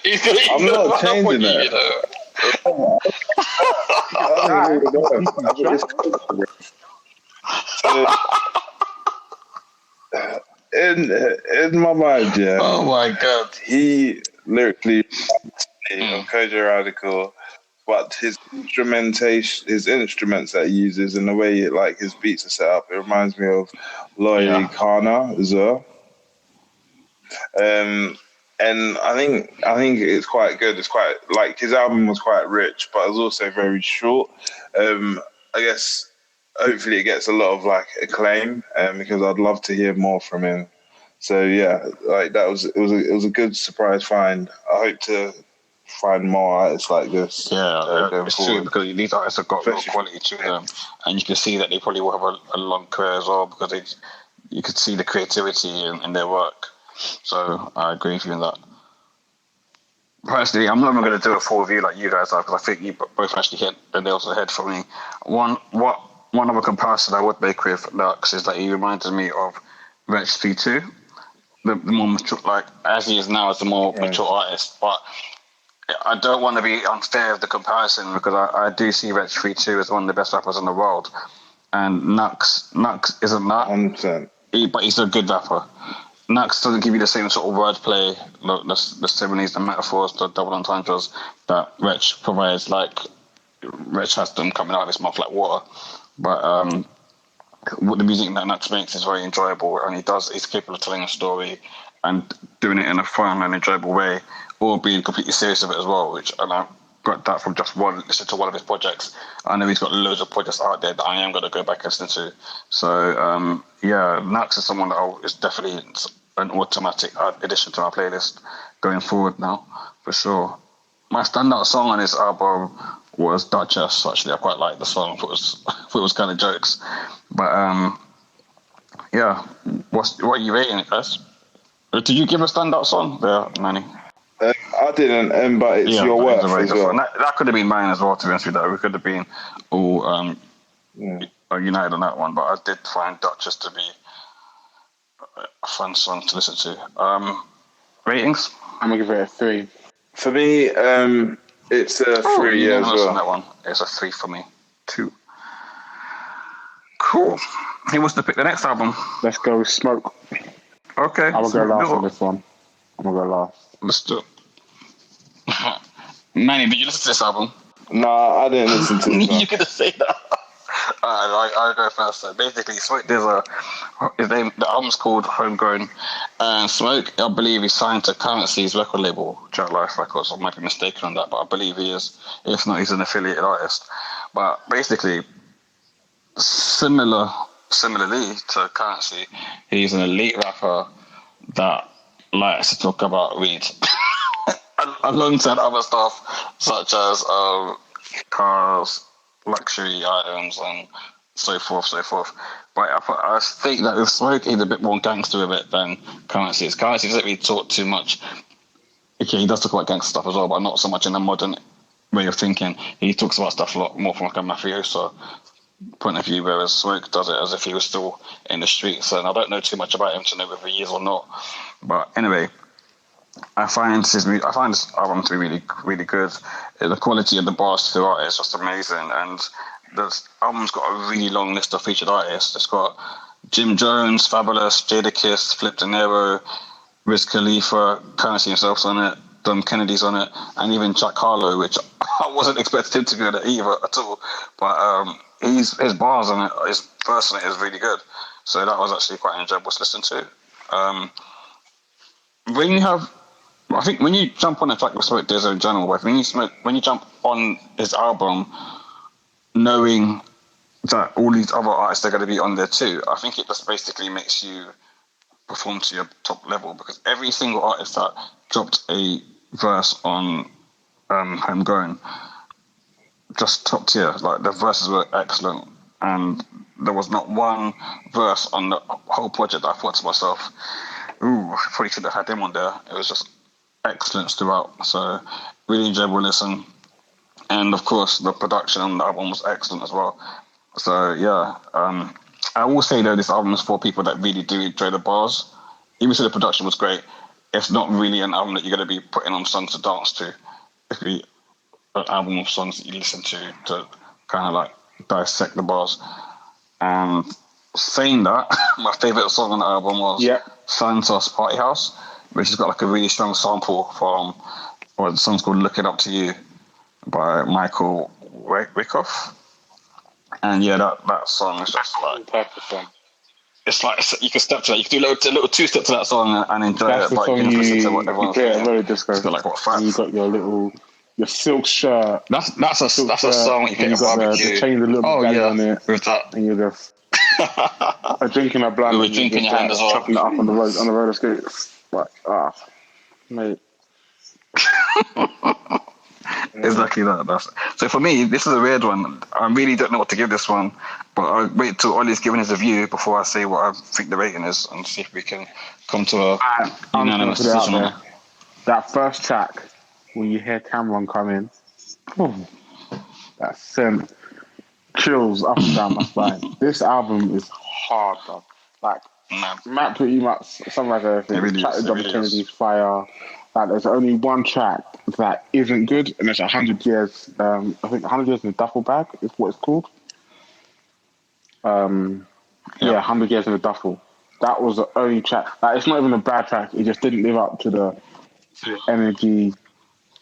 I'm not changing that. In my mind, yeah. Oh my god. He lyrically, Koji Radical, but his instrumentation, his instruments that he uses, and the way like his beats are set up, it reminds me of Loy Kana as well. And I think it's quite good. It's quite like his album was quite rich, but it was also very short. I guess hopefully it gets a lot of like acclaim, because I'd love to hear more from him. So yeah, like it was a good surprise find. I hope to find more artists like this. Yeah, it's true, because these artists have got a lot of quality to them, and you can see that they probably will have a long career as well, because you could see the creativity in their work. So I agree with you on that. Personally, I'm not even going to do a full review like you guys are, because I think you both actually hit the nails on the head for me. One other comparison I would make with Knucks is that he reminds me of Wretch 3-2, the more mature, like as he is now as the more mature artist. But I don't want to be unfair of the comparison, because I do see Wretch 3-2 as one of the best rappers in the world, and Knucks isn't that. 100%. But he's a good rapper. Knucks doesn't give you the same sort of wordplay, the similes, the metaphors, the double entendres that Wretch provides. Like Wretch has them coming out of his mouth like water. But what the music that Knucks makes is very enjoyable, and he's capable of telling a story and doing it in a fun and enjoyable way, or being completely serious of it as well. And I got that from just listen to one of his projects. I know he's got loads of projects out there that I am going to go back and listen to. So Knucks is someone that is definitely an automatic addition to my playlist going forward now, for sure. My standout song on his album was Duchess. Actually, I quite liked the song. It was kind of jokes, but what are you rating it, guys? Did you give a standout song there, Manny? I didn't, but it's Your Worth as well. That could have been mine as well, to be honest with you. We could have been all united on that one, but I did find Duchess to be a fun song to listen to. Ratings? I'm going to give it a 3. For me, it's a 3 as well. On that one. It's a 3 for me. 2. Cool. Who wants to pick the next album? Let's go with Smoke. Okay. I will go last on this one. I'm going to go last. Let's do it. Manny, did you listen to this album? No, I didn't listen to it. You're going to say that. I'll go first. So basically, Smoke, the album's called Homegrown, and Smoke, I believe, he's signed to Currency's record label, Jet Life Records. I might be mistaken on that, but I believe he is. If not, he's an affiliated artist. But basically, similarly to Currency, he's an elite rapper that likes to talk about weed, alongside other stuff such as cars, luxury items, and so forth. But I think that with Smoke, he's a bit more gangster with it than Currency. Currency doesn't really talk too much. Okay, he does talk about gangster stuff as well, but not so much in a modern way of thinking. He talks about stuff a lot more from like a mafioso point of view, whereas Smoke does it as if he was still in the streets. And I don't know too much about him to know whether he is or not. But anyway, I find this album to be really, really good. The quality of the bars throughout it is just amazing, and the album's got a really long list of featured artists. It's got Jim Jones, Fabulous, Jadakiss, Flip De Niro, Wiz Khalifa, Currency himself's on it, Dom Kennedy's on it, and even Jack Harlow, which I wasn't expecting him to be on it either at all. But his bars on it, his verse on it is really good. So that was actually quite enjoyable to listen to. I think when you jump on a track with Smoke Dizzo in general, but when you jump on his album, knowing that all these other artists are going to be on there too, I think it just basically makes you perform to your top level, because every single artist that dropped a verse on Homegrown, just top tier. Like, the verses were excellent, and there was not one verse on the whole project that I thought to myself, ooh, I probably should have had him on there. It was just excellence throughout. So really enjoyable listen. And of course, the production on the album was excellent as well. So yeah, I will say though, this album is for people that really do enjoy the bars. Even though the production was great, it's not really an album that you're going to be putting on songs to dance to. It's really an album of songs that you listen to kind of like dissect the bars. And saying that, my favourite song on the album was Santos Party House, which has got like a really strong sample from, the song's called Look It Up to You by Michael Wyckoff. And yeah, that song is just like, it's like, you can step to that. You can do a little two-step to that song and enjoy it. But you can listen to what everyone's doing. Really disco. It's got like, what, 5? You got your silk shirt. That's a song you get a barbecue. The chains a little bit on it. With that. And you're just drinking a blunt. We were drinking your hand as well. Chopping it up on the roller skates. Like, mate. Exactly that. So for me, this is a weird one. I really don't know what to give this one, but I'll wait till Ollie's given his review before I say what I think the rating is, and see if we can come to a unanimous decision. That first track, when you hear Cameron come in, that sent chills up and down my spine. This album is hard, though. Like, Matt pretty much summarized everything. Track with Dom Kennedy's fire. Like, there's only one track that isn't good, and it's 100 Years. I think 100 Years in a Duffel Bag is what it's called. 100 Years in a Duffel. That was the only track. Like, it's not even a bad track. It just didn't live up to the energy.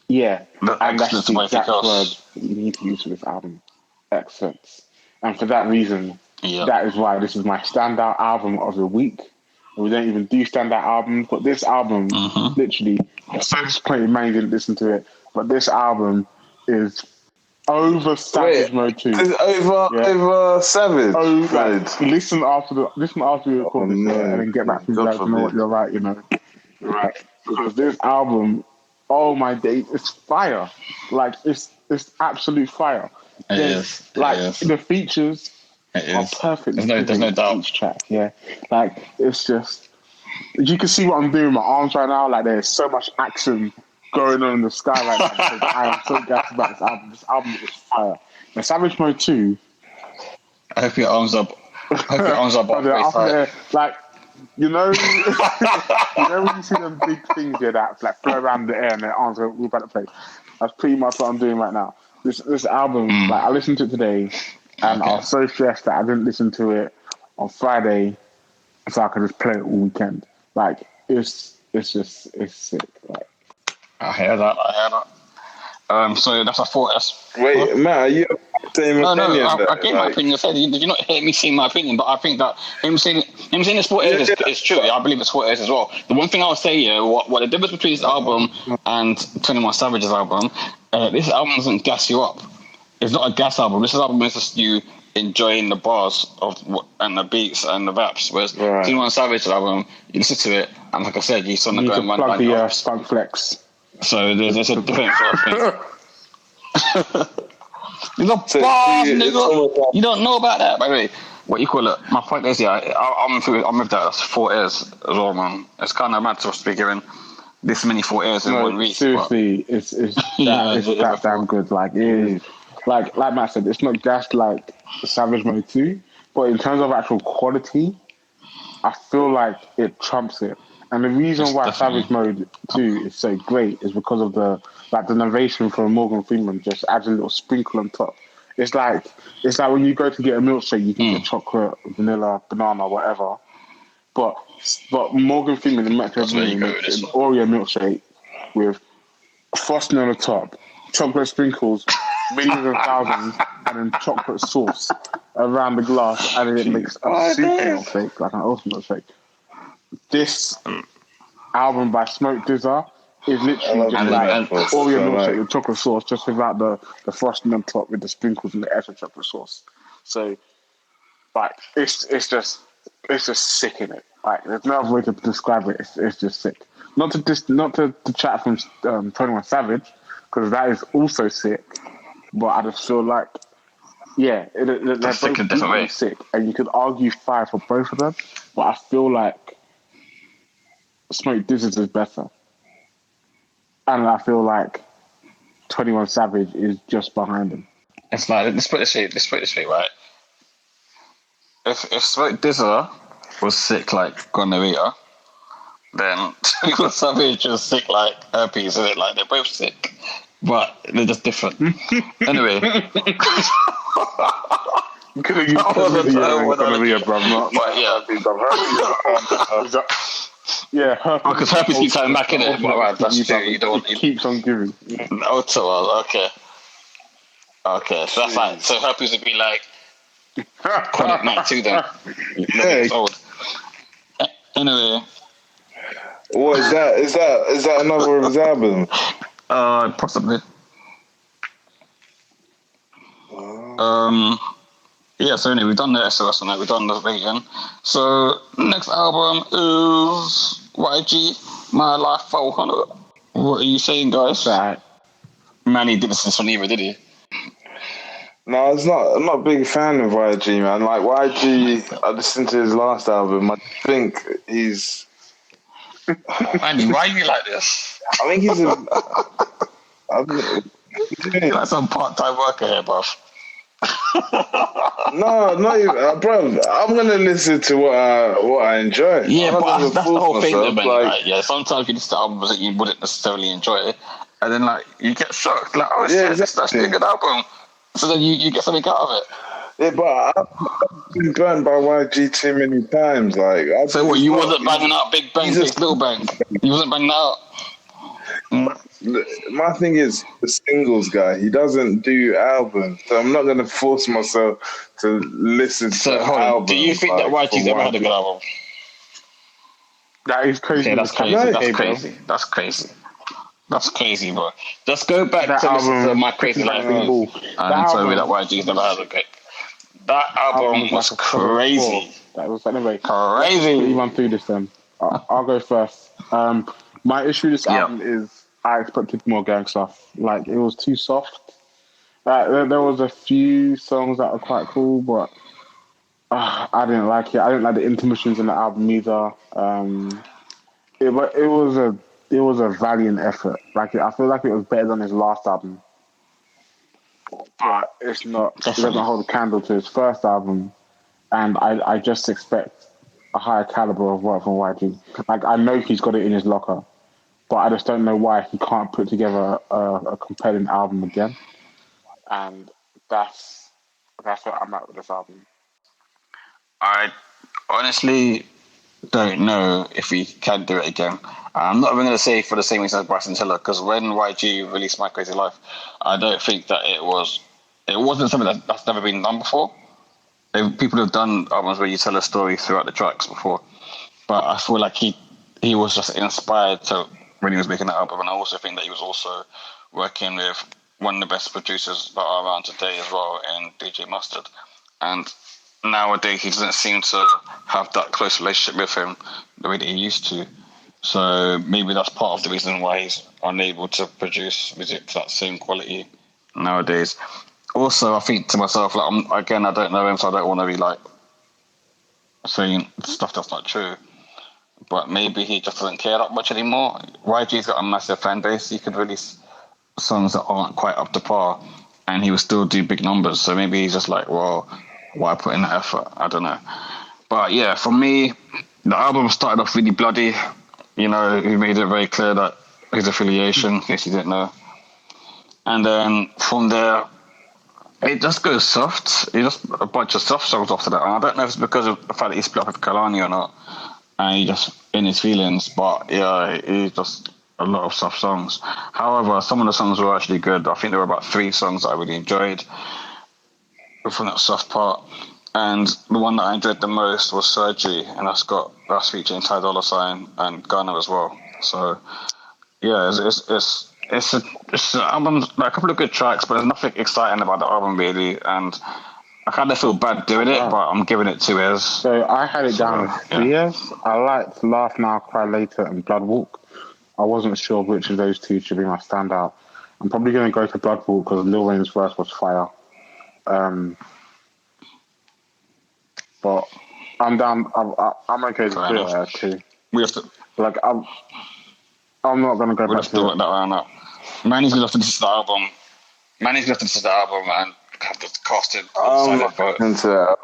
Yeah, and that's the exact word you need to use for this album. Excellence. And for that reason, that is why this is my standout album of the week. We don't even do standout albums, but this album, literally, so disappointed man didn't listen to it, but this album is over Savage Mode 2. It's over Savage. Listen after we record this, and then get back to me, like, you know what, you're right, you know. Right. Because this album, oh my days, it's fire. Like, it's absolute fire. It is. The features are perfect. There's no doubt. Each track, like, it's just, you can see what I'm doing with my arms right now. Like, there's so much action going on in the sky right now. I am so gassed about this album. This album is fire. The Savage Mode 2. I hope your arms up. Like, you know, when you see them big things here that like flow around the air and their arms go all about the place. That's pretty much what I'm doing right now. This album, like, I listened to it today, and I was so stressed that I didn't listen to it on Friday, so I could just play it all weekend. Like, it's sick. Like, I hear that. So that's a 4. Wait, Matt, are you I gave my opinion. I said, did you not hear me saying my opinion? But I think that him saying the sport is true. Yeah, I believe it's sport is as well. The one thing I would say, what the difference between this album and 21 Savage's album, this album doesn't gas you up. It's not a gas album. This album is just you enjoying the bars and the beats and the raps. Whereas 21 Savage's album, you listen to it, and like I said, you sort of go and run plug the Spunk Flex. So there's a different sort of thing. You got bars, nigga. You don't know about that, by the way. What you call it? My point is, I'm with that. That's 4 ears as well, man. It's kind of mad to be giving this many 4 ears in 1 week. Seriously, it's that damn good. Like it is. Like Matt said, it's not gassed like Savage Mode 2, but in terms of actual quality, I feel like it trumps it. And the reason why Savage Mode 2 is so great is because of the innovation from Morgan Freeman just adds a little sprinkle on top. It's like when you go to get a milkshake, you can get chocolate, vanilla, banana, whatever. But Morgan Freeman in Metro Boomin makes an Oreo milkshake with frosting on the top, chocolate sprinkles, millions of thousands, and then chocolate sauce around the glass, and then it makes a super milkshake, like an ultimate milkshake. This album by Smoke DZA is literally just like Oreo milkshake with chocolate sauce, just without the frosting on top with the sprinkles and the extra chocolate sauce. So, like, it's just sick in it. Like, there's no other way to describe it. It's just sick. Not to chat from 21 Savage, because that is also sick. But I just feel like, they're both equally sick, and you could argue 5 for both of them. But I feel like Smoke DZA is better, and I feel like 21 Savage is just behind him. It's like, let's put it this way, right? If Smoke DZA was sick like gonorrhea, then 21 Savage was sick like herpes, isn't it? Like, they're both sick, but they're just different. Anyway. Could have used gonorrhea, bro. Because herpes keeps coming back in it. Right, that's true. You don't. It keeps on giving. Okay. So that's like, so herpes would be like chronic 92 then. It's old. Anyway. What is that? Is that another of his album? Possibly. Yeah, so anyway, we've done the SOS on it, we've done the rating. So, next album is YG, My Life 400. What are you saying, guys? Man, he didn't listen to this one either, did he? No, I'm not a big fan of YG, man. Like, YG, I listened to his last album. I think he's... Andy, why are you like this? I think he's You're like some part-time worker here, bruv. No, bro. I'm gonna listen to what I enjoy. Yeah, but that's the whole thing, though, man. Like, yeah, sometimes you listen to albums that you wouldn't necessarily enjoy, and then like you get shocked, like, oh shit, that's actually a good album. So then you get something out of it. Yeah, but I've been burnt by YG too many times. Like, so what? You wasn't banging out Big Bang, Big Little Bang. You wasn't banging out. My thing is the singles guy. He doesn't do albums, so I'm not going to force myself to listen to albums. Do you think that YG's ever had a good album? That is crazy. Okay, that's crazy. That's crazy, bro. Just go back to listen to My Crazy Life and tell me that YG's never had a good. That album was crazy. That was anyway. Crazy. Let me run through this then. I'll go first. My issue with this album is I expected more gang stuff. Like, it was too soft. There was a few songs that were quite cool, but I didn't like it. I didn't like the intermissions in the album either. It was a valiant effort. Like, I feel like it was better than his last album, but it's not. It doesn't hold a candle to his first album, and I just expect a higher caliber of work from YG. Like, I know he's got it in his locker, but I just don't know why he can't put together a compelling album again. And that's where I'm at with this album. I honestly don't know if he can do it again. I'm not even going to say for the same reason as Bryson Tiller, because when YG released My Crazy Life, I don't think that it was it wasn't something that's never been done before. People have done albums where you tell a story throughout the tracks before, but I feel like he was just inspired to when he was making that album, and I also think that he was also working with one of the best producers that are around today as well, in DJ Mustard. And nowadays he doesn't seem to have that close relationship with him the way that he used to. So maybe that's part of the reason why he's unable to produce music to that same quality nowadays. Also, I think to myself, like, I don't know him, so I don't want to be like saying stuff that's not true. But maybe he just doesn't care that much anymore. YG's got a massive fan base. He could release songs that aren't quite up to par, and he would still do big numbers. So maybe he's just like, well, why put in that effort? I don't know. But yeah, for me, the album started off really bloody. You know, he made it very clear that his affiliation, in case you didn't know. And then from there, it just goes soft. It's just a bunch of soft songs after that. And I don't know if it's because of the fact that he split up with Kalani or not, and he just in his feelings. But yeah, it's just a lot of soft songs. However, some of the songs were actually good. I think there were about 3 songs that I really enjoyed from that soft part. And the one that I enjoyed the most was Surgery, and that's featuring Ty Dolla $ign and Gunna as well. So yeah, it's an album, like a couple of good tracks, but there's nothing exciting about the album really, and I kind of feel bad doing it, but I'm giving it 2 ears. So I had it down as 3 ears. I liked Laugh Now, Cry Later and Bloodwalk. I wasn't sure which of those 2 should be my standout. I'm probably going to go to Bloodwalk because Lil Wayne's verse was fire. But I'm down. I'm okay with 3 ears too. We have to. Like I'm not going to go back to work that one out. Manny's going to have to listen to the album. Manny's going to have to listen to the album and have to cast it. I'm not into that.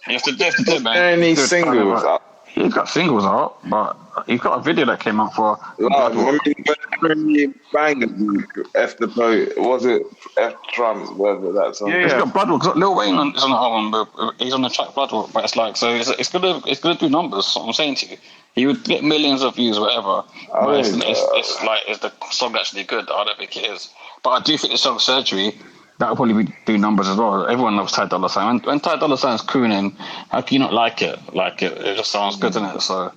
You have to do it, man. Any singles out? He's got singles out, but he's got a video that came out for. When he banged F the boat, was it F Trump? Whether that's on. Yeah. He's got Bloodwalk. Cause Lil Wayne is on the album, but he's on the track Bloodwalk. But it's like, so it's gonna do numbers. That's what I'm saying to you. He would get millions of views, whatever. But it's like, is the song actually good? I don't think it is. But I do think the song Surgery, that will probably do numbers as well. Everyone loves Ty Dolla $ign. When Ty Dolla $ign's crooning, how can you not like it? Like it just sounds good, doesn't it? So,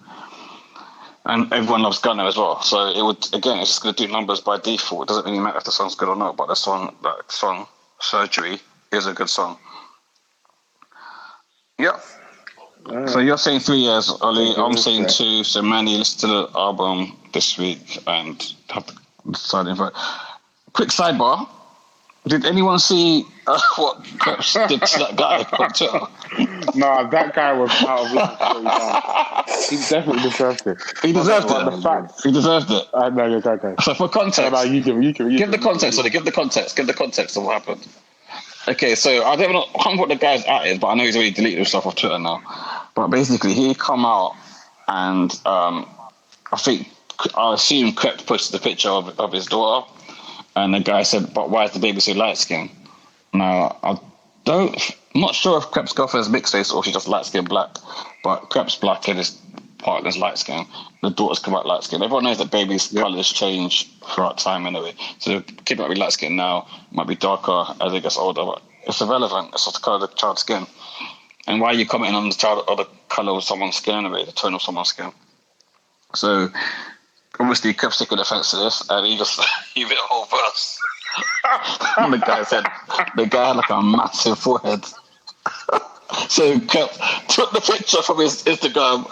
and everyone loves Gunna as well. So it would, again, it's just going to do numbers by default. It doesn't really matter if the song's good or not. But that song Surgery is a good song. Yep. So you're saying 3 years, Ollie. I'm saying 2. So Manny, listen to the album this week and have to decide. Quick sidebar. Did anyone see what Kreps did to that guy on Twitter? No, that guy was out of line. He definitely deserved it. He deserved it. He deserved it. No, you're okay. So for context, you give the context. Sorry, give the context of what happened. Okay, so I don't know what the guy's at is, but I know he's already deleted himself off Twitter now. But basically, he come out and I assume Kreps posted the picture of his daughter. And the guy said, but why is the baby so light skinned? Now, I'm not sure if Kreps' girlfriend is mixed race or she's just light skinned black. But Kreps' black and his partner's light skinned. The daughter's come out light skinned. Everyone knows that babies' colours change throughout time anyway. So the kid might be light skinned now, might be darker as it gets older. But it's irrelevant. It's just the colour of the child's skin. And why are you commenting on the child or the colour of someone's skin anyway, the tone of someone's skin? So obviously, Kreps took offense to this, and he read a whole verse. And the guy had like a massive forehead. So Kreps took the picture from his Instagram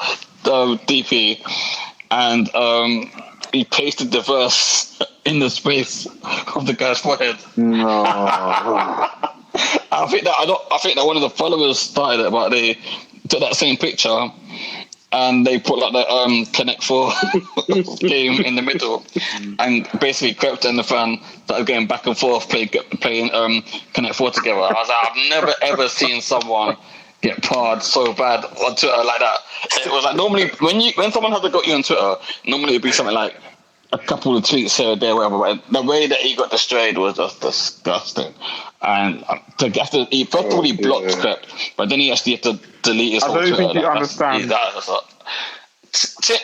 DP, and he pasted the verse in the space of the guy's forehead. No. I think that one of the followers started it, but they took that same picture. And they put like the Connect 4 game in the middle, and basically Kreps and the fan started going back and forth playing Connect 4 together. I was like, I've never ever seen someone get parred so bad on Twitter like that. It was like normally when someone has got you on Twitter, normally it'd be something like a couple of tweets here or there, whatever. But the way that he got destroyed was just disgusting. And he first of all he blocked Kreps, but then he actually had to delete his whole Twitter. I don't think you understand.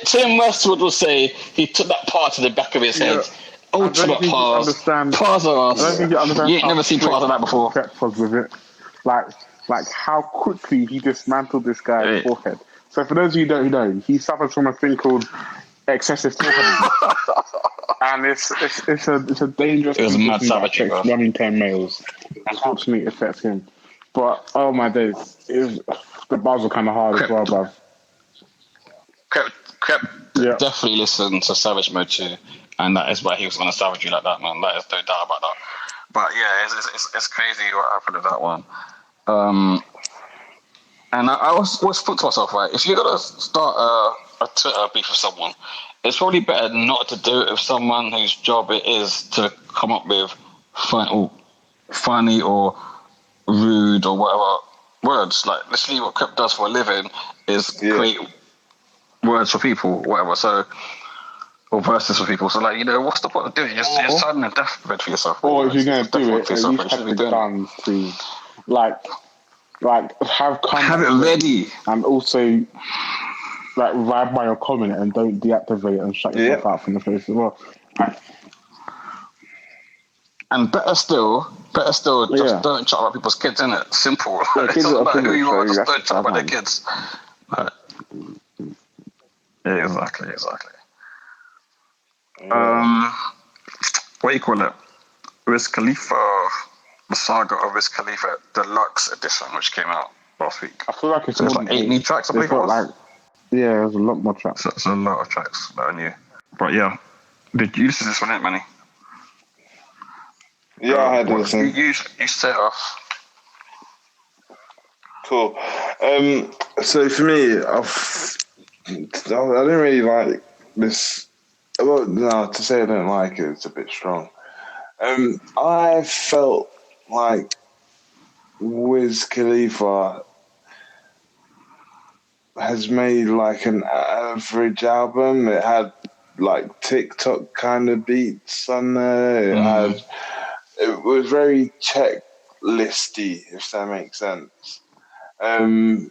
Tim Westwood will say he took that part to the back of his head ultimate pause. Pause or us. I don't think you understand. You ain't never seen pause of that before. Crep was with it. Like how quickly he dismantled this guy's forehead. So for those of you who don't know, he suffers from a thing called excessive forehead. And it's a dangerous condition that affects 1 in 10 males. Unfortunately, it affects him. But oh my days, the bars were kind of hard as well, bruv. Crep definitely listened to Savage Metro, and that is why he was going to savage you like that, man. That is no doubt about that. But yeah, it's crazy what happened with that one. And I always thought to myself, right, if you're going to start a Twitter beef with someone, it's probably better not to do it with someone whose job it is to come up with funny or rude or whatever words. Like, literally what Crip does for a living is create words for people, whatever. So, or verses for people. So, like, you know, what's the point of doing it? You're signing a deathbed for yourself. Or if you're going to do it, at least have the guns to, like have it ready, and also like ride by your comment and don't deactivate it and shut yourself out from the face as well. And better still, just don't chat about people's kids, innit? Simple. It's not about who you are, just don't chat about their kids. Yeah, exactly. What do you call it? Wiz Khalifa, the saga of Wiz Khalifa Deluxe Edition, which came out last week. I feel like it's like 8 new tracks, I believe it was. There's a lot more tracks. So it's a lot of tracks that I knew. But yeah, did you listen to this one, Manny? Yeah, I had to listen. You set off. Cool. So for me, I didn't really like this. Well, no, to say I don't like it, it's a bit strong. I felt like Wiz Khalifa has made like an average album. It had like TikTok kind of beats on there. It was very checklisty, if that makes sense. And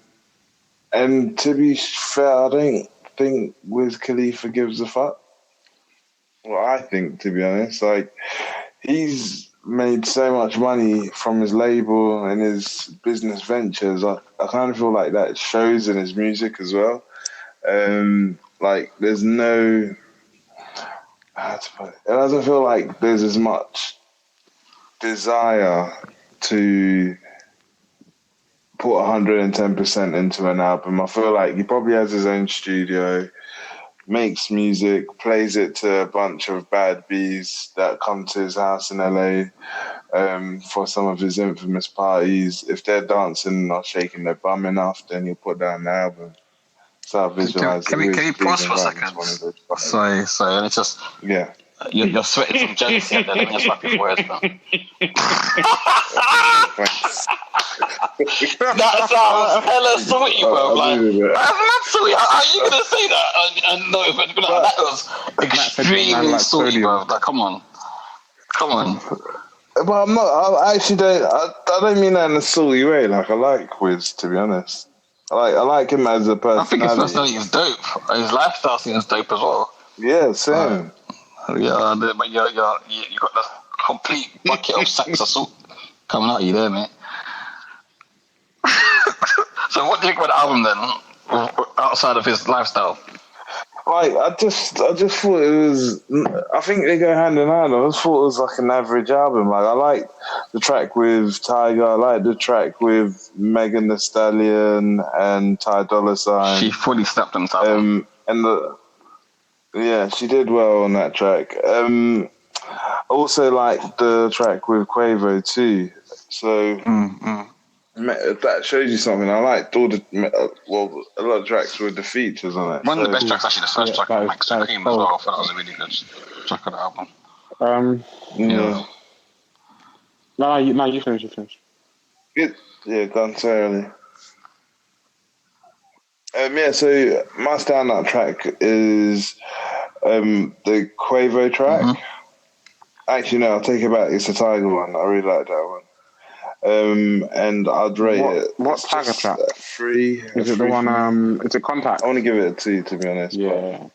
to be fair, I don't think Wiz Khalifa gives a fuck. Well, I think, to be honest, like, he's made so much money from his label and his business ventures. I kind of feel like that shows in his music as well. Like, there's no... How to put it? It doesn't feel like there's as much desire to put 110% into an album. I feel like he probably has his own studio, makes music, plays it to a bunch of bad bees that come to his house in LA for some of his infamous parties. If they're dancing or shaking their bum enough, then he'll put down the album. So I visualize. Can we pause for a second? Sorry, and it's just you're sweating from jealousy and then let me just slap your words, man. That sounds hella sweet, bro. Like, that's not sweet. How are you gonna say that? And no, but that was extremely sweet, bro. Like, come on. But I'm not. I actually don't. I don't mean that in a silly way. Like, I like Wiz, to be honest. I like him as a personality. I think his personality is dope. His lifestyle seems dope as well. Yeah, same. But you got the complete bucket of sex assault coming at you there, mate. So what do you think about the album then, outside of his lifestyle? Like, I just thought it was. I think they go hand in hand. I just thought it was like an average album. Like, I liked the track with Tyga. I liked the track with Megan Thee Stallion and Ty Dolla $ign. She fully stepped on top. She did well on that track. Also like the track with Quavo too. So that shows you something. I liked all the a lot of tracks with the features on it. One of the best tracks, actually, the first track with Max Cream as well. I thought that was a really good track of the album. No, you finish. Good. Yeah, done so early. So my standout track is the Quavo track. Mm-hmm. Actually, no, I'll take it back. It's the Tyga one. I really like that one. And I'd rate it. What Tyga track? 3. Is it the one? It's a Contact. I want to give it a 2, to be honest. Yeah.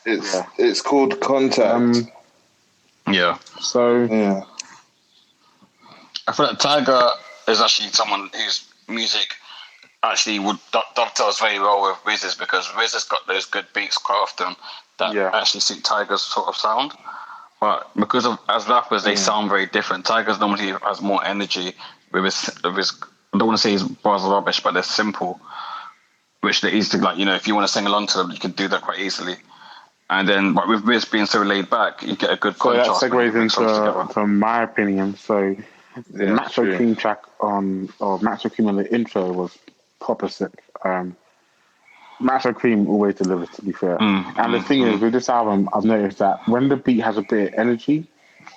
It's called Contact. Yeah. So I feel like Tiger is actually someone whose music actually would dovetails very well with Wiz's, because Wiz has got those good beats quite often that actually suit Tiger's sort of sound. But because of as rappers they sound very different. Tiger's normally has more energy with his I don't want to say his bars are rubbish, but they're simple, which they're easy to, like, you know, if you want to sing along to them, you can do that quite easily. And then, but with Wiz being so laid back, you get a good contrast. So that segues into my opinion. So the Metro Cream track Metro Cream on the intro was proper sick. Metro Cream always delivers, to be fair. And the thing is, with this album, I've noticed that when the beat has a bit of energy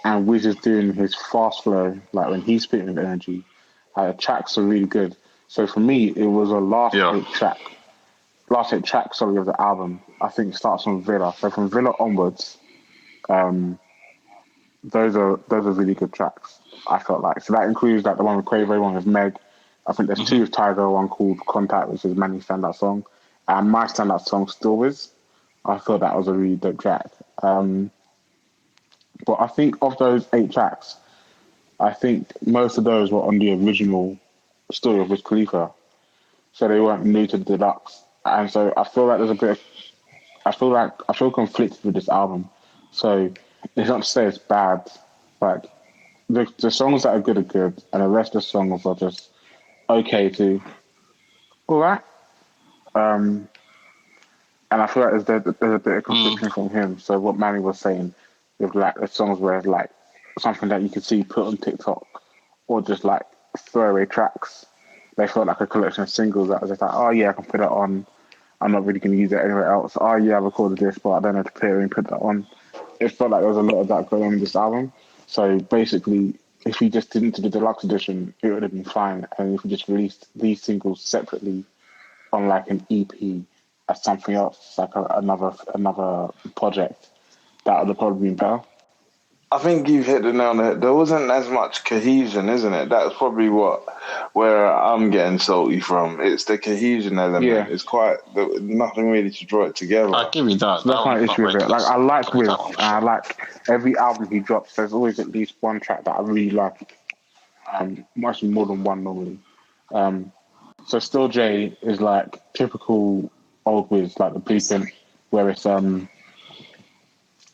and Wiz is doing his fast flow, like when he's spitting with energy, the tracks are really good. So for me, it was a last hit track of the album. I think it starts from Villa. So from Villa onwards, those are really good tracks, I felt like. So that includes like the one with Quavo, one with Meg. I think there's two with Tiger, one called Contact, which is Manny's standout song. And my standout song, Still Wiz. I thought that was a really dope track. But I think of those 8 tracks, I think most of those were on the original story of Wiz Khalifa. So they weren't new to the deluxe. And so I feel like there's a bit of, I feel conflicted with this album. So it's not to say it's bad. Like the songs that are good, and the rest of the songs are just okay to all right. And I feel like there's a bit of confliction from him. So what Manny was saying, with like the songs where it's like something that you could see put on TikTok, or just like throwaway tracks. They felt like a collection of singles that was just like, oh yeah, I can put it on. I'm not really going to use it anywhere else. Oh yeah, I recorded this, but I don't know to play it and put that on. It felt like there was a lot of that going on in this album. So basically, if we just didn't do the deluxe edition, it would have been fine. And if we just released these singles separately on like an EP as something else, like another project, that would have probably been better. I think you've hit the nail on the head. There wasn't as much cohesion, isn't it? That's probably where I'm getting salty from. It's the cohesion element. Yeah. It's quite nothing really to draw it together. I give you that. So that's my issue with it. Like I like Wiz, and I like every album he drops. There's always at least one track that I really like. Much more than one normally. So Still J is like typical old Wiz, like the blueprint where it's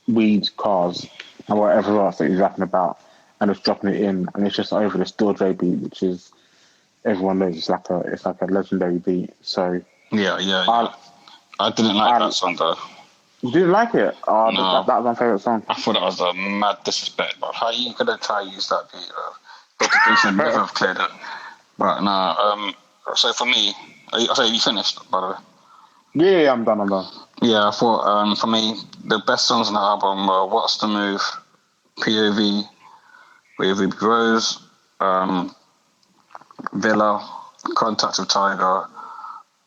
weed, cars, and whatever else that he's rapping about, and just dropping it in, and it's just over the Still J beat, which is everyone knows it's like a legendary beat. So yeah. I didn't like that song though. You didn't like it? Oh, no. That was my favorite song. I thought that was a mad disrespect. But how are you gonna try to use that beat? Dr. Jason never have cleared it. But no. So for me, you finished, by the way? Yeah, I'm done. Yeah, I thought for me the best songs on the album were "What's the Move," "POV," with Ruby Rose, Villa, "Contact with Tiger,"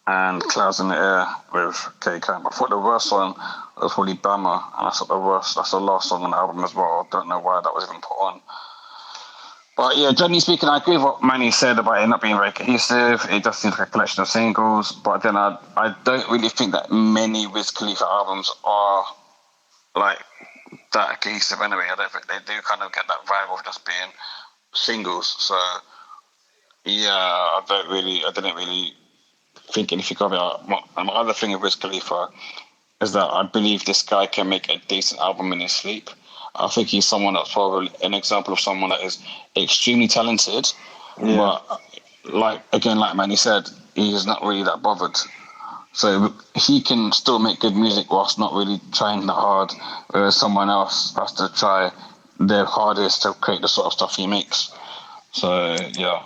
and "Clouds in the Air" with K Camp. I thought the worst one was probably "Bama," and that's the last song on the album as well. I don't know why that was even put on. But yeah, generally speaking, I agree with what Manny said about it not being very cohesive. It just seems like a collection of singles. But then I don't really think that many Wiz Khalifa albums are like that cohesive anyway. I don't think they do kind of get that vibe of just being singles. So yeah, I didn't really think anything of it. And my other thing with Wiz Khalifa is that I believe this guy can make a decent album in his sleep. I think he's someone that's probably an example of someone that is extremely talented, but like Manny said, he's not really that bothered. So he can still make good music whilst not really trying that hard, whereas someone else has to try their hardest to create the sort of stuff he makes. So yeah,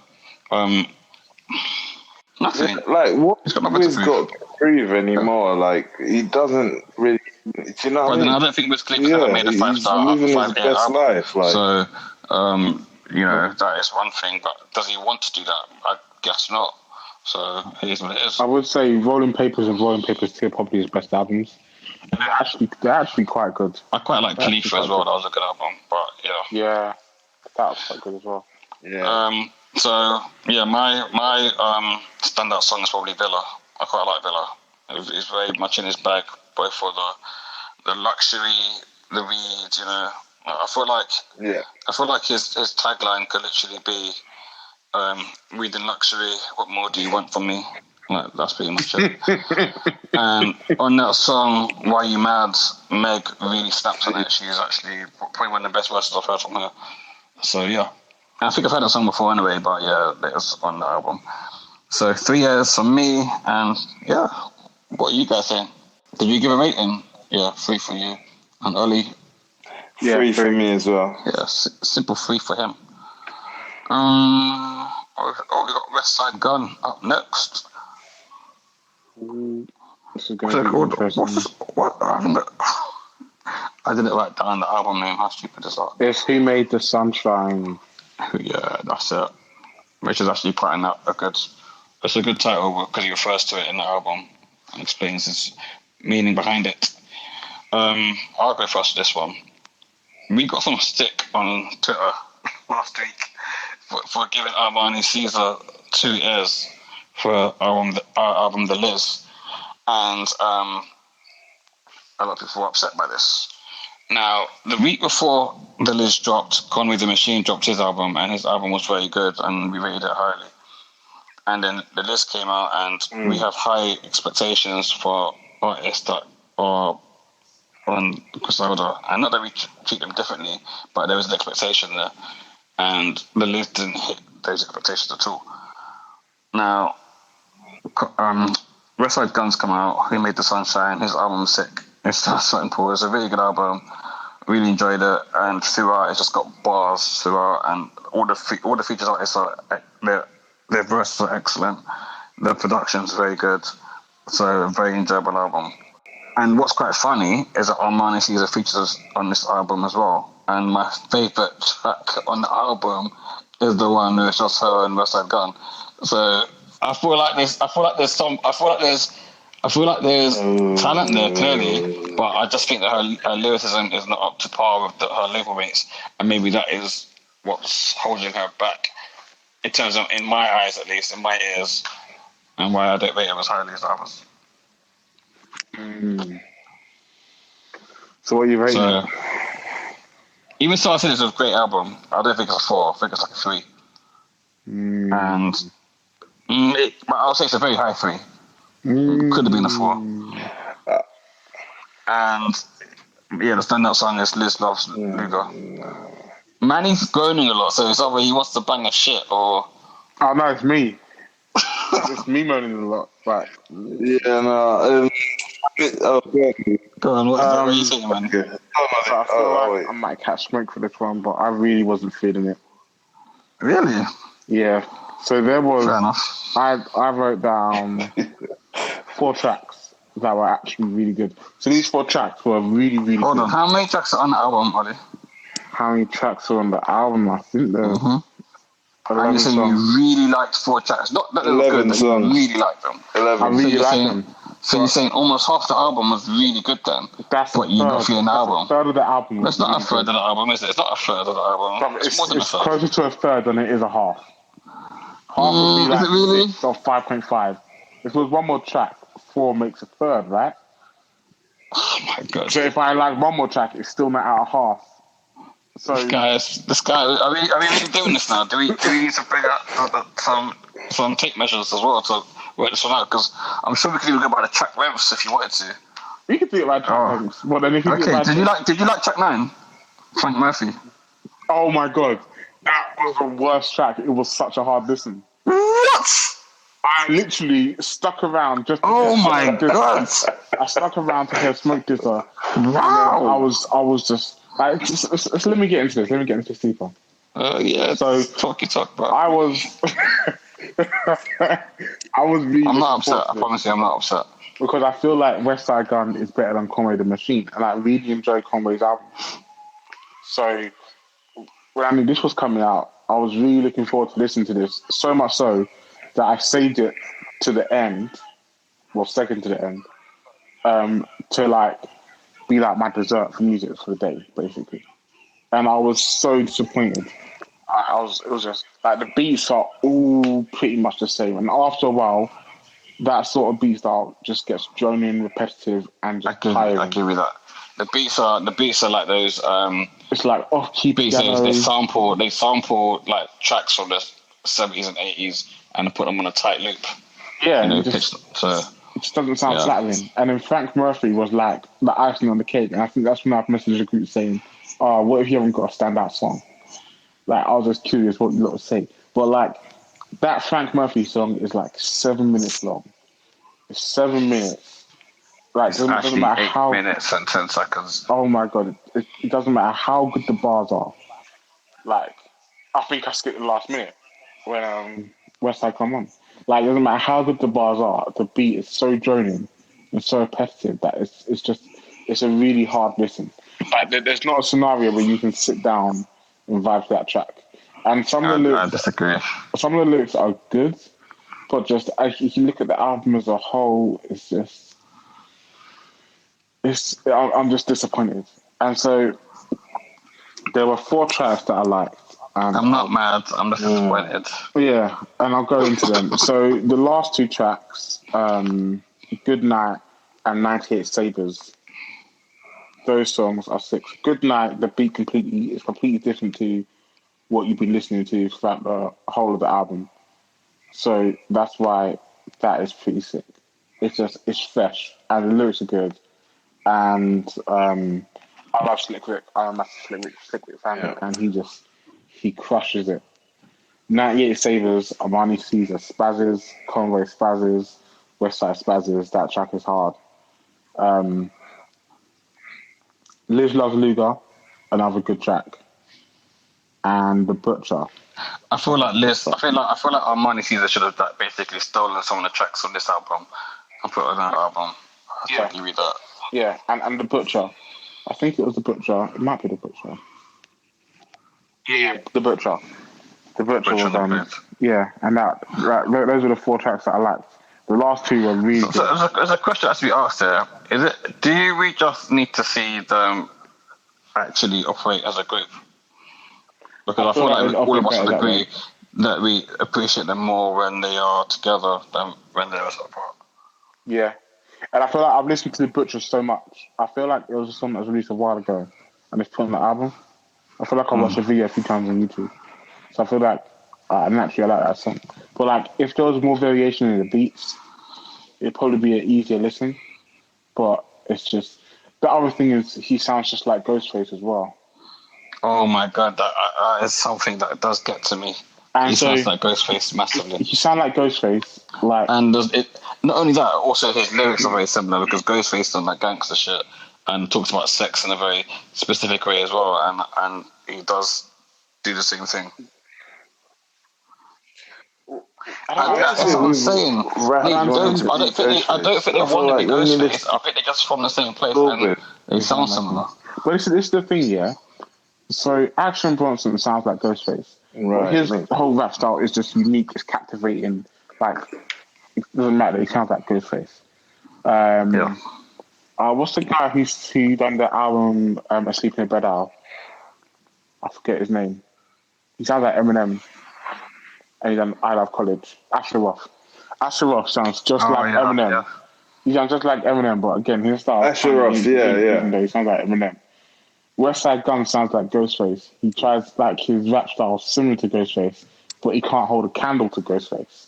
nothing. Like what Wiz got to prove anymore? Like he doesn't really. Do you know what I mean? I don't think Wiz Khalifa ever made a 5-star living his best life. Like. So, that is one thing. But does he want to do that? I guess not. So it is what it is. I would say Rolling Papers and Rolling Papers 2 are probably his best albums. They're actually quite good. I quite like Khalifa as well. That was a good album. But yeah, that was quite good as well. Yeah. So yeah, my standout song is probably Villa. I quite like Villa. It's very much in his bag, both for the luxury, the weed, I feel like his tagline could literally be, "Reading luxury. What more do you want from me?" Like, that's pretty much it. And on that song, "Why You Mad," Meg really snaps on it. She's actually probably one of the best verses I've heard from her. So yeah, and I think I've heard that song before anyway, but yeah, it was on the album. So 3 years from me, and yeah, what are you guys saying? Did you give a rating? Yeah, 3 for you. And Ollie? Yeah, 3 for me as well. Yeah, simple 3 for him. We got Westside Gunn up next. This is going to be interesting. What? I didn't write down the album name. How stupid is that? It's Who Made the Sunshine. Yeah, that's it. Which is actually putting out it's a good title because he refers to it in the album and explains his meaning behind it. I'll go first with this one. We got some stick on Twitter last week for giving Armani Caesar 2 years for our album The Liz. And a lot of people were upset by this. Now, the week before The Liz dropped, Conway the Machine dropped his album, and his album was very good, and we rated it highly. And then The Liz came out, and we have high expectations for artists that are on Griselda. And not that we treat them differently, but there was an expectation there. And The Liz didn't hit those expectations at all. Now, Westside Gunn's come out. Who Made the Sunshine? His album's sick. It's something cool. It's a really good album. Really enjoyed it, and throughout it's just got bars throughout, and all the features artists are their verses are excellent. The production's very good, so a very enjoyable album. And what's quite funny is that Armani Caesar features on this album as well. And my favorite track on the album is the one with just her and Westside Gunn. So I feel like there's talent there, clearly, but I just think that her lyricism is not up to par with her label mates, and maybe that is what's holding her back, in terms of, in my eyes at least, in my ears, and why I don't rate her as highly as others. So what are you rating? So, even so, I said it's a great album. I don't think it's a 4. I think it's like a 3. And but I'll say it's a very high 3. Could have been a 4. And yeah, the standout song is Liz Loves Luger. Manny's groaning a lot, so it's either he wants to bang a shit or... Oh no, it's me. It's me moaning a lot. Right. Yeah, no. Go on, what are you saying, man? So I feel like I might catch smoke for this one, but I really wasn't feeling it. Really? Yeah. So there was... Fair enough. I wrote down 4 tracks that were actually really good. So these 4 tracks were really, really good. Hold on, how many tracks are on the album, Ollie? How many tracks are on the album? I think there are. And you saying you really liked 4 tracks. Not that they were good, but you really liked them. 11. I really liked them. So you're saying almost half the album was really good then? That's but you're not feeling the album. A third of the album. It's not a third of the album, is it? It's not a third of the album. It's more than a third. Closer to a third than it is a half. Half would be like is it really? 6 or 5.5. If it was one more track, 4 makes a third, right? Oh my god! So if I like one more track, it's still not out of half. So this guy. Are we really doing this now? Do we need to bring out some tape measures as well to work this one out? Because I'm sure we could even go by the track lengths if you wanted to. You could do it by track lengths. Well, then if you did you like track 9? Frank Murphy. Oh my god, that was the worst track. It was such a hard listen. What? I literally stuck around just to my god! I stuck around to hear Smoke Disser. Wow! I was just like, let me get into this. Let me get into this deeper. Yeah. So talk, bro. I was really. I'm not upset. I promise you, I'm not upset. Because I feel like Westside Gunn is better than Conway the Machine, and I really enjoy Conway's album. So when this was coming out, I was really looking forward to listening to this. So much so that I saved it to the end, well, second to the end, to like be like my dessert for music for the day, basically. And I was so disappointed. It was just like the beats are all pretty much the same, and after a while, that sort of beat style just gets droning, repetitive, and just tiring. I give you that. The beats are like those It's like off-key piano. They sample like tracks from the 70s and 80s and put them on a tight loop. Yeah, it just doesn't sound flattering. And then Frank Murphy was like the icing on the cake, and I think that's when I've messaged the group saying, "Oh, what if you haven't got a standout song?" Like, I was just curious what you lot would say. But like, that Frank Murphy song is like 7 minutes long. It's 7 minutes. Like, it doesn't matter 8 minutes and 10 seconds. Oh my god! It doesn't matter how good the bars are. Like, I think I skipped the last minute when Westside come on. Like, it doesn't matter how good the bars are. The beat is so droning and so repetitive that it's a really hard listen. Like, there's not a scenario where you can sit down and vibe to that track. And some of the lyrics, I disagree. Some of the lyrics are good, but just if you look at the album as a whole, I'm just disappointed. And so there were 4 tracks that I liked. I'm not mad. I'm just disappointed. Yeah, and I'll go into them. So the last 2 tracks, Good Night and 98 Sabres, those songs are 6. Good Night, the beat is completely different to what you've been listening to throughout the whole of the album. So that's why that is pretty sick. It's fresh, and the lyrics are good. And I love Slick Rick. I'm a Slick Rick fan, and he crushes it. 98 Sabres, Armani Caesar Spazzes, Conway Spazzes, Westside Spazzes. That track is hard. Liz Loves Luger, another good track. And The Butcher. I feel like Armani Caesar should have basically stolen some of the tracks on this album and put it on that album. I totally read that. Yeah, and The Butcher. I think it was The Butcher. It might be The Butcher. Yeah, The Butcher. The Butcher was and those were the 4 tracks that I liked. The last 2 were really good. So there's a question that has to be asked there. Do we just need to see them actually operate as a group? Because I feel like all of us would agree that we appreciate them more when they are together than when they're apart. Yeah. And I feel like I've listened to The Butcher so much. I feel like it was a song that was released a while ago and it's put on the album. I feel like I watched the video a few times on YouTube. So I feel like naturally I like that song. But like, if there was more variation in the beats, it'd probably be an easier listen. But it's just, the other thing is he sounds just like Ghostface as well. Oh my god, that is something that does get to me. And he sounds like Ghostface massively. You sound like Ghostface, like, and not only that, also his lyrics are very similar because Ghostface does like gangster shit and talks about sex in a very specific way as well, and he does do the same thing. That's what I'm saying. I don't think they want to be Ghostface. I think they're just from the same place and they sound similar. But this is the thing, yeah. So Action Bronson sounds like Ghostface. Right. His whole rap style is just unique. It's captivating. Like, it doesn't matter. He sounds like Ghostface. What's the guy who done the album A Sleep in a Bed Owl? I forget his name. He sounds like Eminem. And he done I Love College. Asher Roth. Asher Roth sounds just like Eminem. Yeah. He sounds just like Eminem, but again, his style. Asher Roth, he sounds like Eminem. Westside Gunn sounds like Ghostface. He tries, like, his rap style similar to Ghostface, but he can't hold a candle to Ghostface.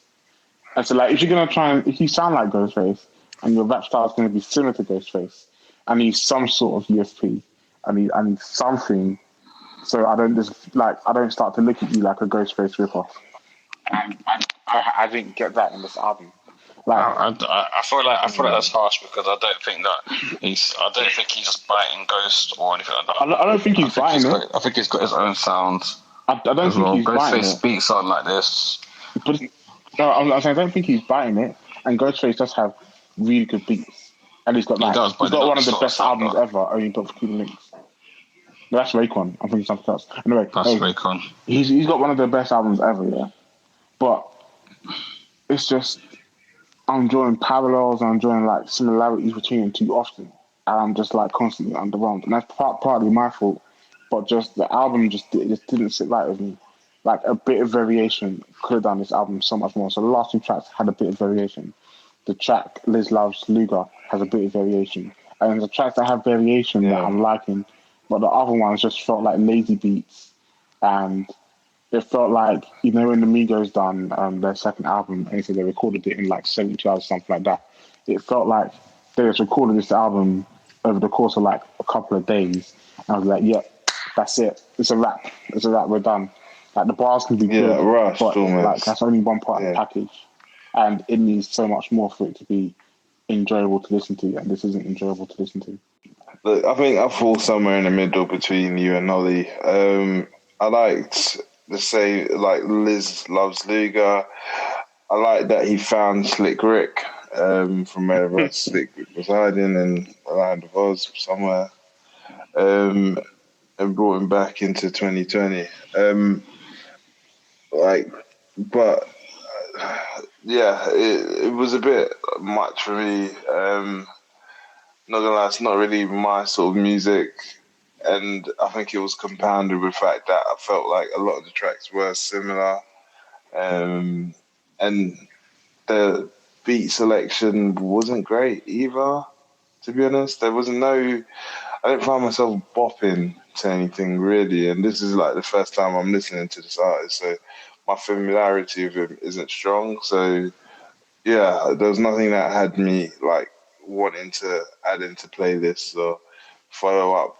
And so, like, if you're going to try and, if you sound like Ghostface and your rap style is going to be similar to Ghostface, I need some sort of USP. I need something so I don't start to look at you like a Ghostface ripoff. And I didn't get that in this album. Like, I feel like that's harsh because I don't think he's just biting Ghost or anything like that. I don't think he's biting it. I think he's got his own sound. I don't think he's biting it. Ghostface beats on like this. But I'm saying I don't think he's biting it. And Ghostface does have really good beats, and he's got one of the best albums ever. Only got for Cuban Links. No, that's Rayquan. I'm thinking something else. Anyway, that's Rayquan. He's got one of the best albums ever. Yeah, but it's just. I'm drawing parallels and I'm drawing like similarities between them too often. And I'm just like constantly underwhelmed. And that's partly my fault. But just the album just didn't sit right with me. Like a bit of variation could have done this album so much more. So the last 2 tracks had a bit of variation. The track Liz Loves Luger has a bit of variation. And the tracks that have variation that I'm liking but the other ones just felt like lazy beats, and it felt like, when the Migos done their second album, and so they recorded it in like 72 hours, something like that. It felt like they just recorded this album over the course of like a couple of days. And I was like, yeah, that's it. It's a wrap. We're done. Like the bars can be good, rushed, but almost. like that's only one part of the package, and it needs so much more for it to be enjoyable to listen to, and this isn't enjoyable to listen to. Look, I think I fall somewhere in the middle between you and Ollie. I liked the say like Liz loves Luger. I like that he found Slick Rick from wherever Slick Rick was hiding in the land of Oz somewhere, and brought him back into 2020. It was a bit much for me. Not gonna lie, it's not really my sort of music, and I think it was compounded with the fact that I felt like a lot of the tracks were similar, and the beat selection wasn't great either. To be honest, I didn't find myself bopping to anything really, and this is like the first time I'm listening to this artist, so my familiarity with him isn't strong. So yeah, there was nothing that had me like wanting to add into playlists or follow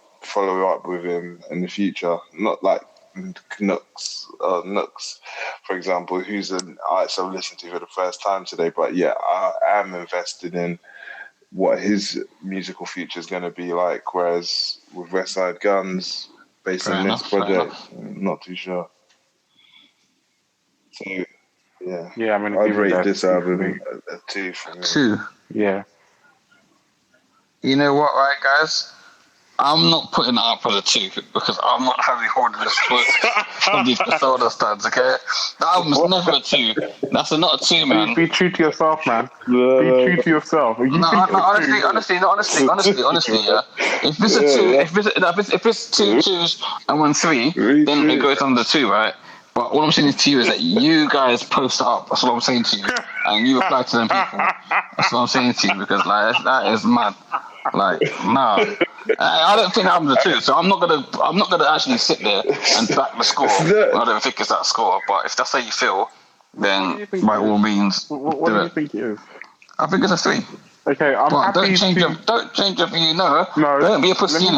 up with him in the future. Not like Knucks, for example, who's an artist I've listened to for the first time today. But yeah, I am invested in what his musical future is going to be like. Whereas with Westside Gunn's, based on this project, I'm not too sure. So yeah, I mean, I'd rate this album a 2 for me. 2. Yeah. You know what, right, guys? I'm not putting it up for the 2 because I'm not having holding this foot from these persona stands, okay? The album's never a 2. That's not a 2, man. Be true to yourself, man. Be true to yourself. Honestly, yeah. If it's a 2, if it's 2 2s and 1 3, then it goes on the 2, right? But what I'm saying to you is that you guys post it up. That's what I'm saying to you, and you reply to them people. That's what I'm saying to you, because like that is mad. Like, nah, I don't think I'm the 2, so I'm not gonna actually sit there and back the score. I don't think it's that score, but if that's how you feel, then by all means, what do you think it is? I think it's a 3. Okay, I'm happy. Don't change your view. No, don't be a pussy.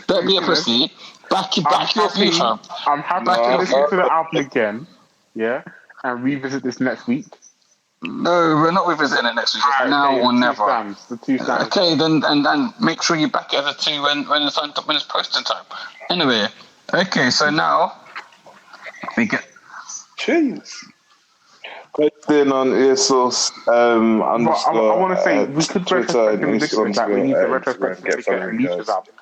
Don't be a pussy. Back your view, fam. I'm happy to listen to the album again, yeah, and revisit this next week. No, we're not revisiting it next week. It's now or never. The 2 stands. Okay, then make sure you back it as a 2 when it's posting time. Anyway, okay, so now we get. Jeez. Posting on EarSauce. I want to say we could retrospectively listen to that. We need to retrospectively look at Alicia's album.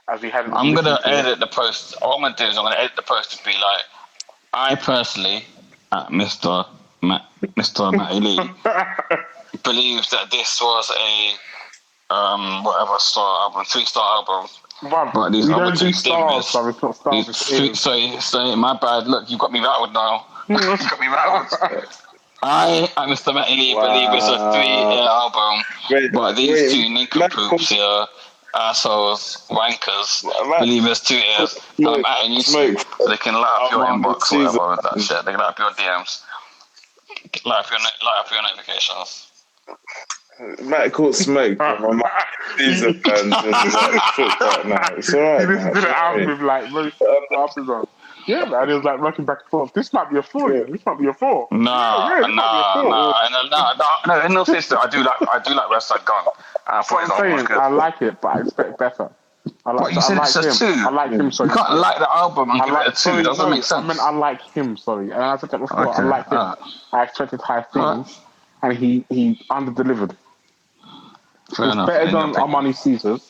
I'm gonna edit the post. What I'm gonna do is I'm gonna edit the post to be like, I personally, at Mr. Matty Lee, believes that this was a 3-star album. But these other 2 stars, so it's not stars. Sorry, my bad. Look, you've got me rattled now. I, at Mr. Matty Lee, believe it's a 3-year album, but these 2 nincompoops here, assholes, wankers, believe it's 2 years. And I'm adding you 2 so they can light up your inbox or whatever with that shit. They can light up your DMs, light up your notifications. Matt caught smoke from my Caesar fans right now. It's alright. He listened to the album with like most artists on. Yeah, man, it was like rocking back and forth. This might be a 4. Yeah. This might be a 4. No. In no sense, I do like Westside Gunn. I like it, but I expect better. I like him. Sorry, you can't like the album and give it a 2. It doesn't make sense. I mean, I like him. Sorry, and I said that before. Okay. I like him. I expected high things, and he under-delivered. It's better than Armani Caesars.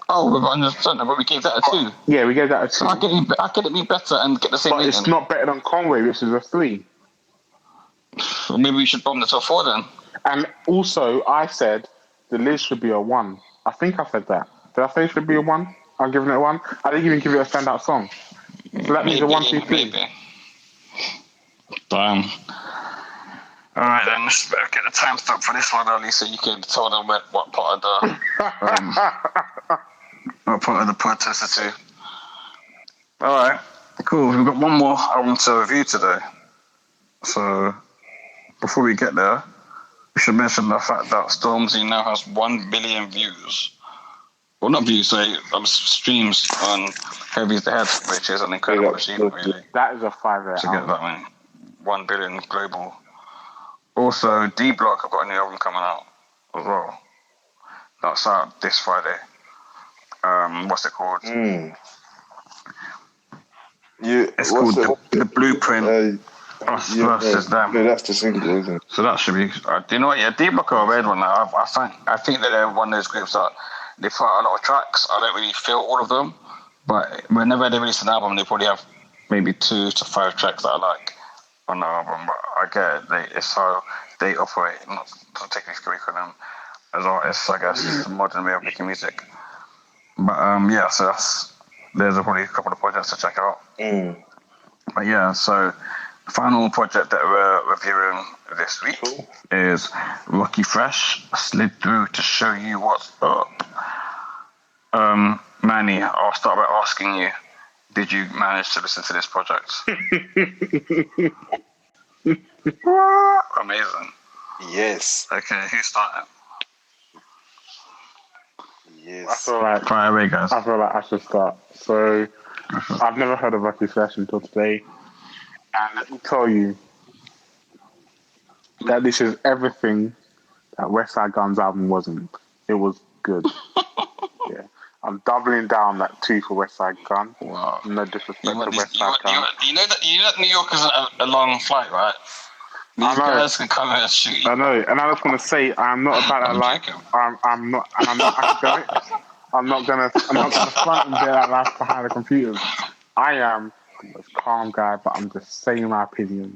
Oh, we've understood that, but we gave that a 2. Yeah, we gave that a 2. So how can it be better and get the same rating? But it's not better than Conway, which is a 3. Well, maybe we should bomb the top 4 then. And also, I said the list should be a 1. I think I said that. Did I say it should be a 1? I'm giving it a 1. I didn't even give it a standout song. So that means a 1, 2, 3. Maybe. Damn. All right, then let's get the timestamp for this one, Ollie, so you can tell them what part of the protest to. All right, cool. We've got one more album to review today. So before we get there, we should mention the fact that Stormzy now has 1 billion views. Well, not views, sorry, streams on Heavy's the Head, which is an incredible achievement, really. That is a 5-year to get that many. 1 billion global. Also, D Block have got a new album coming out as well. That's out this Friday. What's it called? It's called the Blueprint. Us versus them. No, that's the single, isn't it? So that should be. Do you know what? Yeah, D Block are a weird one. I think that they're one of those groups that they put out a lot of tracks. I don't really feel all of them, but whenever they release an album, they probably have maybe 2 to 5 tracks that I like on the album. But I get it. It's how they operate. Not to take any away from them as artists, I guess. It's a modern way of making music. But yeah, so there's probably a couple of projects to check out. But yeah, so the final project that we're reviewing this week is Rockie Fresh, Slid Through to Show You What's Up. Manny, I'll start by asking you, did you manage to listen to this project? Amazing. Yes. Okay, who's starting? Yes. I feel like Fire away, guys. I feel like I should start. So I've never heard of Rockie Fresh until today. And let me tell you that this is everything that Westside Gunn's album wasn't. It was good. Yeah. I'm doubling down that 2 for Westside Gunn. Wow. No disrespect to Westside Gunn. You know that New York is a long flight, right? These guys can come here and shoot you. I know, and I just want to say I'm not about that life. I'm not academic. I'm not gonna front and bear that life behind the computers. I am the most calm guy, but I'm just saying my opinion.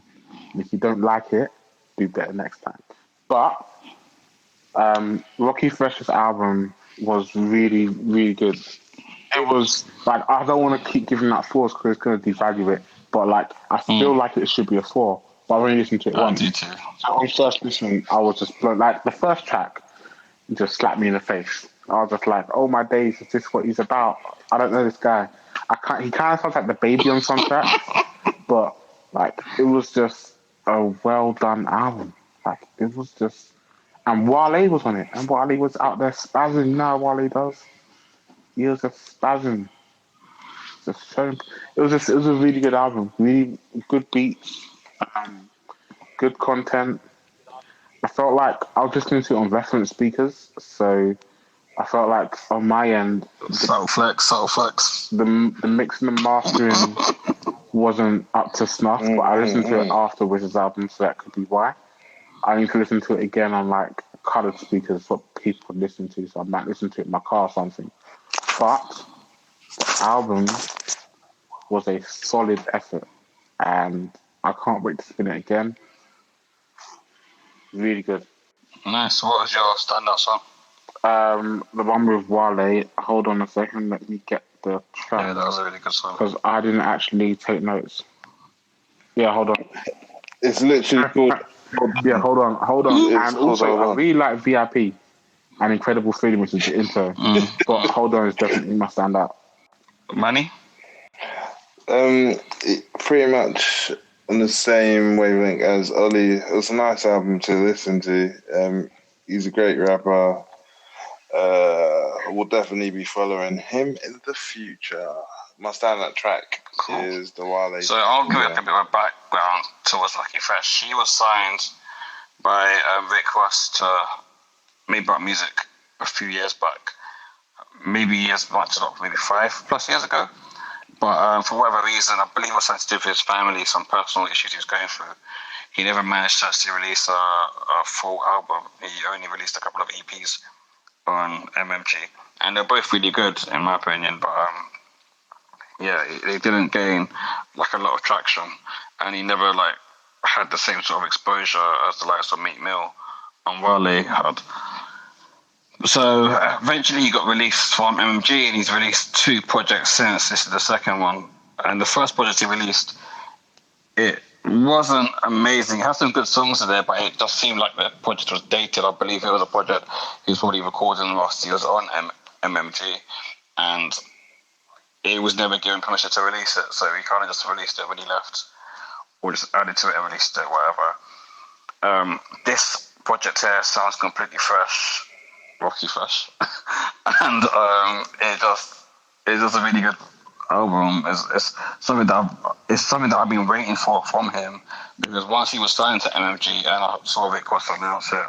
And if you don't like it, do better next time. But Rockie Fresh's album was really, really good. It was like, I don't want to keep giving that 4s because it's going to devalue it, but like I feel like it should be a 4. But I've only listened to it once. I do too. So on first listen, I was just blown. Like the first track just slapped me in the face. I was just like, oh my days, is this what he's about? I don't know this guy. He kind of sounds like the baby on some tracks, but like it was just a well done album. Like it was just, and Wale was on it, and Wale was out there spazzing. Now Wale does. He was just spazzing. Just showing. It was a really good album. Really good beats. Good content. I felt like I was listening to it on reference speakers, so I felt like on my end, subtle flex. The mixing and mastering wasn't up to snuff, but I listened to it after Wiz's album, so that could be why. I need to listen to it again on like coloured speakers, what people listen to, so I might listen to it in my car or something. But the album was a solid effort, and I can't wait to spin it again. Really good. Nice. What was your standout song? The one with Wale. Hold on a second. Let me get the track. Yeah, that was a really good song. Because I didn't actually take notes. Yeah, hold on. It's literally called... Yeah, hold on. And also, I really like VIP and Incredible Freedom, which is the intro. But Hold On is definitely my standout. Money? Pretty much on the same wavelength as Ollie. It was a nice album to listen to. He's a great rapper. We'll definitely be following him in the future. My standout track is the Wale. So I'll give it a bit of background towards Rockie Fresh. He was signed by Rick Ross to Maybach Music a few years back. Maybe as much as maybe 5+ years ago. But for whatever reason, I believe it was something to do with his family, some personal issues he was going through. He never managed to actually release a full album. He only released a couple of EPs on MMG. And they're both really good, in my opinion. But yeah, they didn't gain like a lot of traction. And he never like had the same sort of exposure as the likes of Meek Mill and Wale had. So eventually he got released from MMG, and he's released 2 projects since. This is the second one. And the first project he released, it wasn't amazing. It has some good songs in there, but it just seemed like the project was dated. I believe it was a project he was probably recording whilst he was on MMG. And he was never given permission to release it, so he kind of just released it when he left, or just added to it and released it, whatever. This project here sounds completely fresh, Rockie Fresh, and it's just a really good album. It's something that I've been waiting for from him, because once he was signed to MMG and I saw Rick Ross announce it,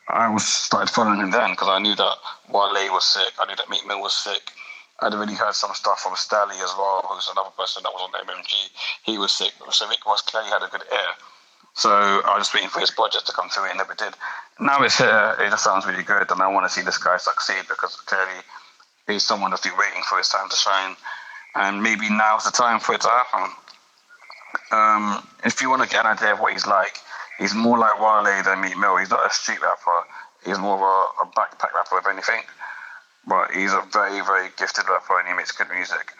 I started following him then, because I knew that Wale was sick, I knew that Meek Mill was sick. I'd already heard some stuff from Stally as well, who's another person that was on MMG. He was sick, so Rick Ross clearly had a good ear. So I was just waiting for his project to come through. It never did. Now it's here. It just sounds really good, and I want to see this guy succeed, because clearly he's someone that's been waiting for his time to shine, and maybe now's the time for it to happen. If you want to get an idea of what he's like, he's more like Wale than Meek Mill. He's not a street rapper. He's more of a backpack rapper, if anything. But he's a very, very gifted rapper, and he makes good music.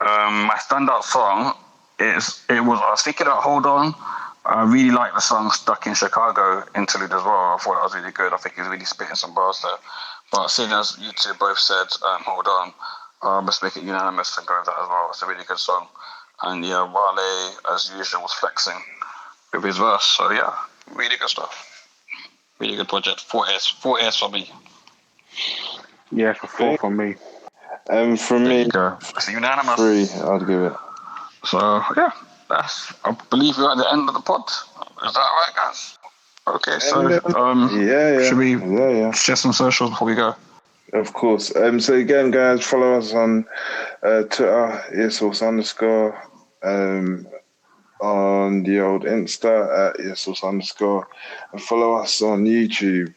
My standout song I was thinking about Hold On. I really like the song Stuck in Chicago interlude as well. I thought that was really good. I think he's really spitting some bars there. But seeing as you two both said Hold On, I must make it unanimous and go with that as well. It's a really good song. And yeah, Wale, as usual, was flexing with his verse. So yeah, really good stuff. Really good project. 4 Airs for me. Yeah, 4 from me. From me, it's unanimous. 3, I'd give it. So yeah, I believe we're at the end of the pod. Is that right, guys? Okay, so should we share some socials before we go? Of course. So again, guys, follow us on Twitter, EarSauce_, on the old Insta at EarSauce_, and follow us on YouTube.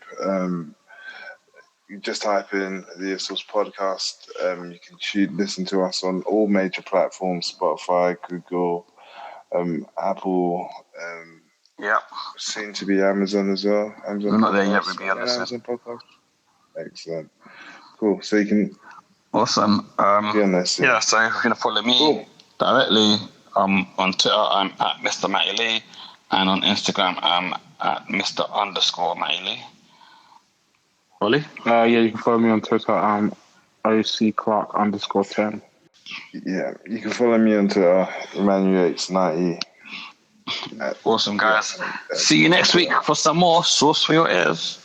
You just type in the EarSauce podcast. You can listen to us on all major platforms: Spotify, Google, Apple. Soon to be Amazon as well. Amazon. We're not there yet. We'll be on this. Amazon podcast. Excellent. Cool. So you can. Awesome. Be on this. Yeah. So if you're gonna follow me directly, on Twitter I'm at Mr. Matty Lee, and on Instagram I'm at Mr_Matty Lee. Ollie? Yeah, you can follow me on Twitter. OC Clark_10. Yeah, you can follow me on Twitter, Emmanuel890. Awesome, guys. See you next week for some more Sauce for Your Ears.